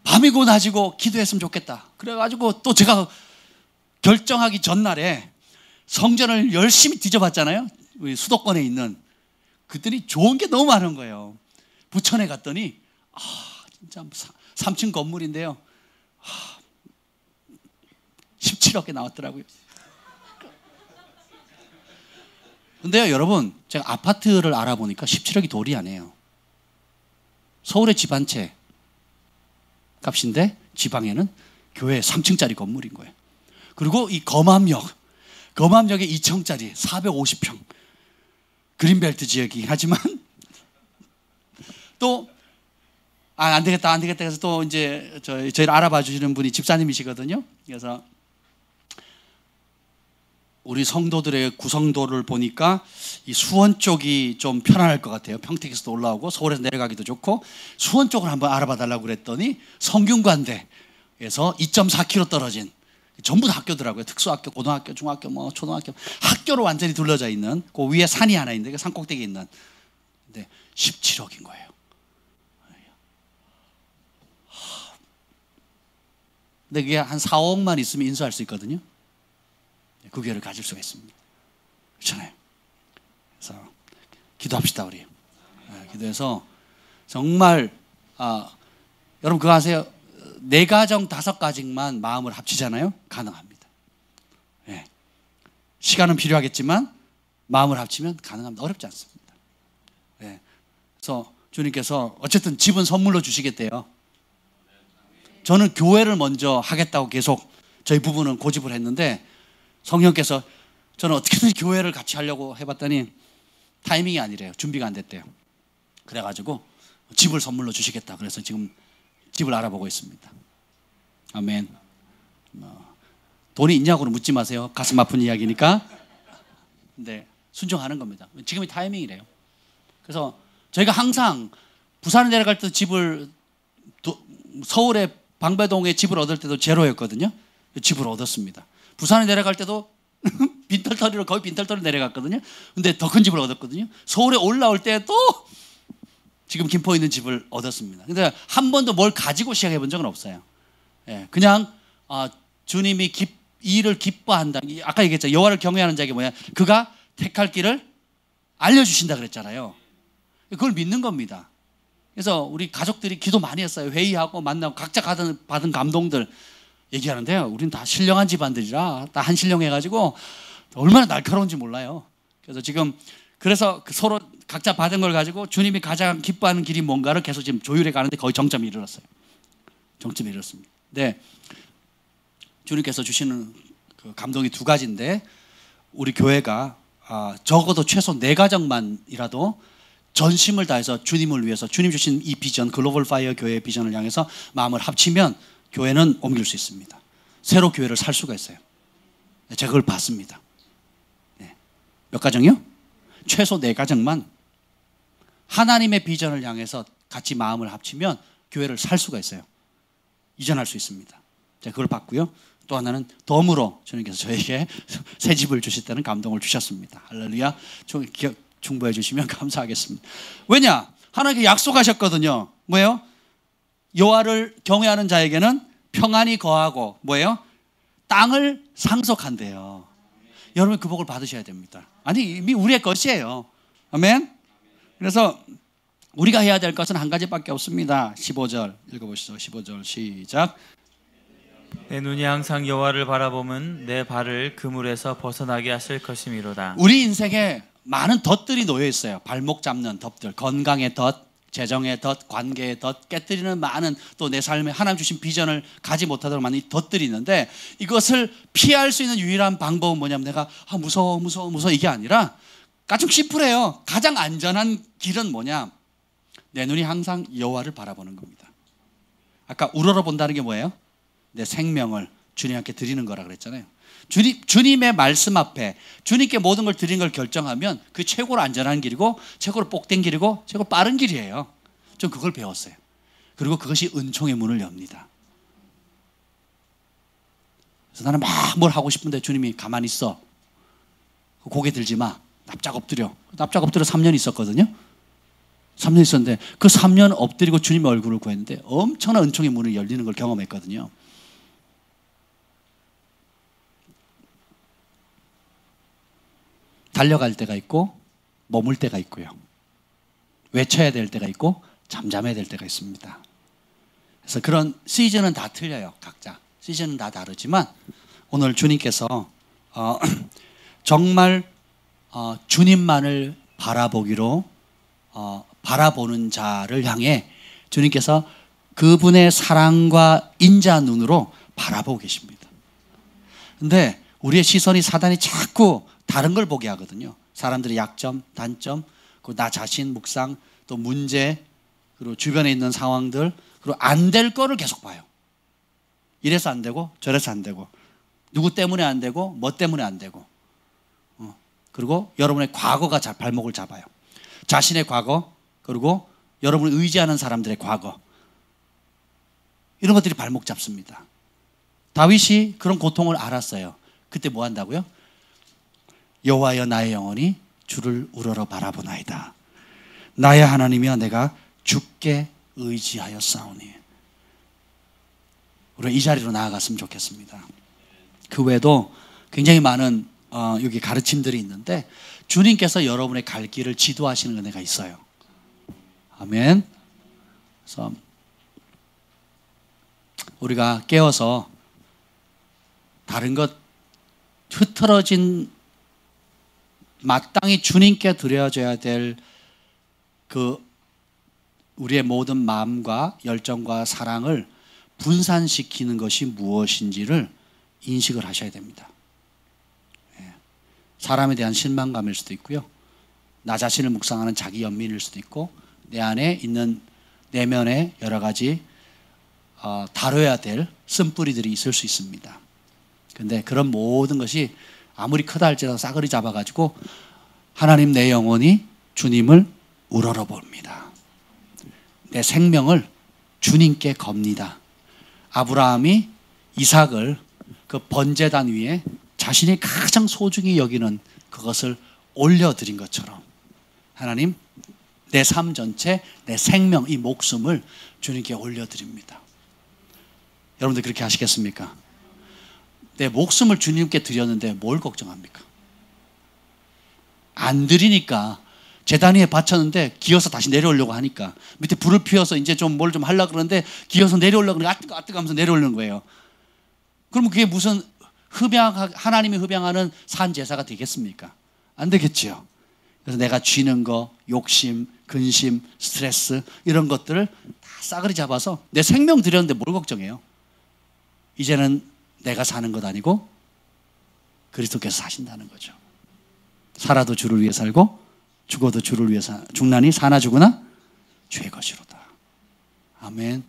Speaker 1: 밤이고 낮이고 기도했으면 좋겠다. 그래가지고 또 제가 결정하기 전날에 성전을 열심히 뒤져봤잖아요. 우리 수도권에 있는. 그들이 좋은 게 너무 많은 거예요. 부천에 갔더니 진짜 3층 건물인데요, 17억에 나왔더라고요. 근데요 여러분, 제가 아파트를 알아보니까 17억이 돌이 아니에요. 서울의 집 한 채 값인데 지방에는 교회 3층짜리 건물인 거예요. 그리고 이 검암역에 2층짜리 450평 그린벨트 지역이긴 하지만 또 안 되겠다 해서 또 이제 저희를 알아봐 주시는 분이 집사님이시거든요. 그래서 우리 성도들의 구성도를 보니까 이 수원 쪽이 좀 편안할 것 같아요. 평택에서도 올라오고 서울에서 내려가기도 좋고, 수원 쪽을 한번 알아봐 달라고 그랬더니 성균관대에서 2.4km 떨어진 전부 다 학교더라고요. 특수학교, 고등학교, 중학교, 초등학교, 학교로 완전히 둘러져 있는 그 위에 산이 하나 있는데 그 산 꼭대기에 있는. 근데 17억인 거예요. 근데 그게 한 4, 5억만 있으면 인수할 수 있거든요. 그 교회를 가질 수가 있습니다. 그렇잖아요. 그래서 기도합시다 우리. 기도해서 정말 여러분 그거 아세요? 4가정 5가정만 마음을 합치잖아요. 가능합니다. 네. 시간은 필요하겠지만 마음을 합치면 가능합니다. 어렵지 않습니다. 네. 그래서 주님께서 어쨌든 집은 선물로 주시겠대요. 저는 교회를 먼저 하겠다고 계속 저희 부부는 고집을 했는데, 성령께서 저는 어떻게든 교회를 같이 하려고 해봤더니 타이밍이 아니래요. 준비가 안 됐대요. 그래가지고 집을 선물로 주시겠다. 그래서 지금 집을 알아보고 있습니다. 아멘. 돈이 있냐고는 묻지 마세요. 가슴 아픈 이야기니까. 근데 순종하는 겁니다. 지금이 타이밍이래요. 그래서 저희가 항상 부산에 내려갈 때 집을, 서울에 방배동에 집을 얻을 때도 제로였거든요. 집을 얻었습니다. 부산에 내려갈 때도 빈털터리로, 거의 빈털터리로 내려갔거든요. 근데 더 큰 집을 얻었거든요. 서울에 올라올 때 또 지금 김포에 있는 집을 얻었습니다. 근데 한 번도 뭘 가지고 시작해 본 적은 없어요. 예, 그냥 주님이 이 일을 기뻐한다. 아까 얘기했죠. 여호와를 경외하는 자에게 뭐야? 그가 택할 길을 알려주신다 그랬잖아요. 그걸 믿는 겁니다. 그래서 우리 가족들이 기도 많이 했어요. 회의하고 만나고 각자 받은 감동들 얘기하는데요. 우리는 다 신령한 집안들이라 다 한신령해가지고 얼마나 날카로운지 몰라요. 그래서 지금 서로 각자 받은 걸 가지고 주님이 가장 기뻐하는 길이 뭔가를 계속 지금 조율해 가는데 거의 정점에 이르렀어요. 정점에 이르렀습니다. 네, 주님께서 주시는 그 감동이 두 가지인데, 우리 교회가 적어도 최소 4가정만이라도 전심을 다해서 주님을 위해서, 주님 주신 이 비전, 글로벌 파이어 교회의 비전을 향해서 마음을 합치면 교회는 옮길 수 있습니다. 새로 교회를 살 수가 있어요. 제가 그걸 봤습니다. 네. 몇 가정이요? 최소 4가정만 하나님의 비전을 향해서 같이 마음을 합치면 교회를 살 수가 있어요. 이전할 수 있습니다. 제가 그걸 봤고요. 또 하나는 덤으로 주님께서 저에게 새 집을 주셨다는 감동을 주셨습니다. 할렐루야. 중보해 주시면 감사하겠습니다. 왜냐? 하나님께 약속하셨거든요. 뭐예요? 여호와를 경외하는 자에게는 평안이 거하고 뭐예요? 땅을 상속한대요. 여러분 그 복을 받으셔야 됩니다. 아니 이미 우리의 것이에요. 아멘. 그래서 우리가 해야 될 것은 한 가지밖에 없습니다. 15절 읽어보시죠. 15절 시작.
Speaker 2: 내 눈이 항상 여호와를 바라보면 내 발을 그물에서 벗어나게 하실 것이미로다.
Speaker 1: 우리 인생에 많은 덫들이 놓여 있어요. 발목 잡는 덫들, 건강의 덫, 재정의 덫, 관계의 덫, 깨뜨리는 많은, 또 내 삶에 하나님 주신 비전을 가지 못하도록 많은 덫들이 있는데, 이것을 피할 수 있는 유일한 방법은 뭐냐면, 내가 무서워 이게 아니라 좀 심플해요. 가장 안전한 길은 뭐냐? 내 눈이 항상 여호와를 바라보는 겁니다. 아까 우러러 본다는 게 뭐예요? 내 생명을 주님께 드리는 거라 그랬잖아요. 주님의 말씀 앞에 주님께 모든 걸 드리는 걸 결정하면 그 최고로 안전한 길이고, 최고로 복된 길이고, 최고로 빠른 길이에요. 좀 그걸 배웠어요. 그리고 그것이 은총의 문을 엽니다. 그래서 나는 막 뭘 하고 싶은데 주님이 가만히 있어, 고개 들지 마, 납작 엎드려. 납작 엎드려 3년 있었거든요. 3년 있었는데 그 3년 엎드리고 주님의 얼굴을 구했는데 엄청난 은총의 문이 열리는 걸 경험했거든요. 달려갈 때가 있고 머물 때가 있고요. 외쳐야 될 때가 있고 잠잠해야 될 때가 있습니다. 그래서 그런 시즌은 다 틀려요. 각자 시즌은 다 다르지만 오늘 주님께서 정말 주님만을 바라보기로 바라보는 자를 향해 주님께서 그분의 사랑과 인자 눈으로 바라보고 계십니다. 그런데 우리의 시선이 사단이 자꾸 다른 걸 보게 하거든요. 사람들의 약점, 단점, 그리고 나 자신 묵상, 또 문제, 그리고 주변에 있는 상황들, 그리고 안 될 거를 계속 봐요. 이래서 안 되고 저래서 안 되고, 누구 때문에 안 되고 뭐 때문에 안 되고, 그리고 여러분의 과거가 발목을 잡아요. 자신의 과거, 그리고 여러분을 의지하는 사람들의 과거, 이런 것들이 발목 잡습니다. 다윗이 그런 고통을 알았어요. 그때 뭐 한다고요? 여호와여 나의 영혼이 주를 우러러 바라보나이다. 나의 하나님이여 내가 주께 의지하였사오니. 우리가 이 자리로 나아갔으면 좋겠습니다. 그 외에도 굉장히 많은 여기 가르침들이 있는데 주님께서 여러분의 갈 길을 지도하시는 은혜가 있어요. 아멘. 그래서 우리가 깨어서 다른 것 흐트러진, 마땅히 주님께 드려져야 될 그 우리의 모든 마음과 열정과 사랑을 분산시키는 것이 무엇인지를 인식을 하셔야 됩니다. 사람에 대한 실망감일 수도 있고요, 나 자신을 묵상하는 자기 연민일 수도 있고, 내 안에 있는 내면의 여러 가지 다뤄야 될 쓴뿌리들이 있을 수 있습니다. 그런데 그런 모든 것이 아무리 크다 할지라도 싸그리 잡아가지고 하나님 내 영혼이 주님을 우러러 봅니다. 내 생명을 주님께 겁니다. 아브라함이 이삭을 그 번제단 위에 자신이 가장 소중히 여기는 그것을 올려드린 것처럼, 하나님 내 삶 전체, 내 생명, 이 목숨을 주님께 올려드립니다. 여러분들 그렇게 하시겠습니까? 내 목숨을 주님께 드렸는데 뭘 걱정합니까? 안 드리니까, 제단 위에 바쳤는데 기어서 다시 내려오려고 하니까, 밑에 불을 피워서 이제 좀 뭘 좀 하려고 그러는데 기어서 내려오려고 그러니까 아뜨거 하면서 내려오는 거예요. 그러면 그게 무슨 하나님이 흡양하는 산 제사가 되겠습니까? 안 되겠죠. 그래서 내가 쥐는 거, 욕심, 근심, 스트레스, 이런 것들을 다 싸그리 잡아서 내 생명 드렸는데 뭘 걱정해요? 이제는 내가 사는 것 아니고 그리스도께서 사신다는 거죠. 살아도 주를 위해 살고 죽어도 주를 위해 죽나니 사나 죽으나 주의 것이로다. 아멘.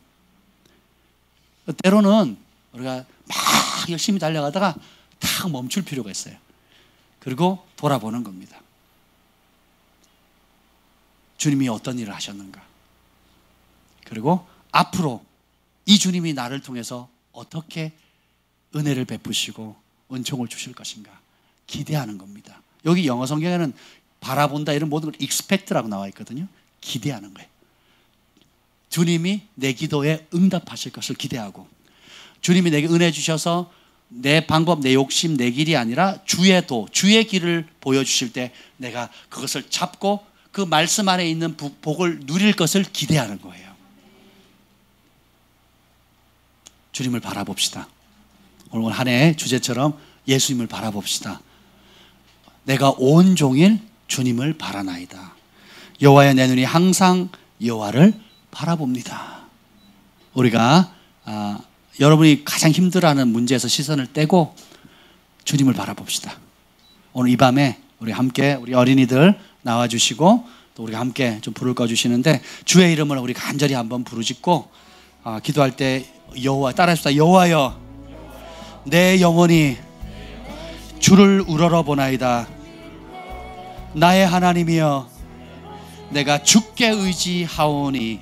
Speaker 1: 때로는 우리가 막 열심히 달려가다가 탁 멈출 필요가 있어요. 그리고 돌아보는 겁니다. 주님이 어떤 일을 하셨는가? 그리고 앞으로 이 주님이 나를 통해서 어떻게 은혜를 베푸시고 은총을 주실 것인가 기대하는 겁니다. 여기 영어 성경에는 바라본다 이런 모든 걸 expect라고 나와 있거든요. 기대하는 거예요. 주님이 내 기도에 응답하실 것을 기대하고, 주님이 내게 은혜 주셔서 내 방법, 내 욕심, 내 길이 아니라 주의 도, 주의 길을 보여주실 때 내가 그것을 잡고 그 말씀 안에 있는 복을 누릴 것을 기대하는 거예요. 주님을 바라봅시다. 오늘 한 해의 주제처럼 예수님을 바라봅시다. 내가 온종일 주님을 바라나이다. 여호와여 내 눈이 항상 여호와를 바라봅니다. 우리가 여러분이 가장 힘들어하는 문제에서 시선을 떼고 주님을 바라봅시다. 오늘 이 밤에 우리 함께 우리 어린이들 나와주시고 또 우리가 함께 좀 불을 꺼주시는데 주의 이름을 우리 간절히 한번 부르짖고 기도할 때 여호와 따라합시다. 여호와여 내 영혼이 주를 우러러 보나이다. 나의 하나님이여 내가 주께 의지하오니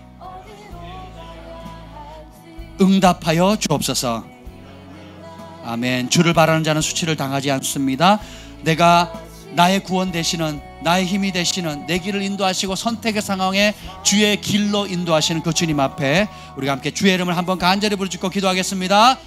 Speaker 1: 응답하여 주옵소서. 아멘. 주를 바라는 자는 수치를 당하지 않습니다. 내가 나의 구원 되시는, 나의 힘이 되시는, 내 길을 인도하시고 선택의 상황에 주의 길로 인도하시는 그 주님 앞에 우리가 함께 주의 이름을 한번 간절히 부르짖고 기도하겠습니다.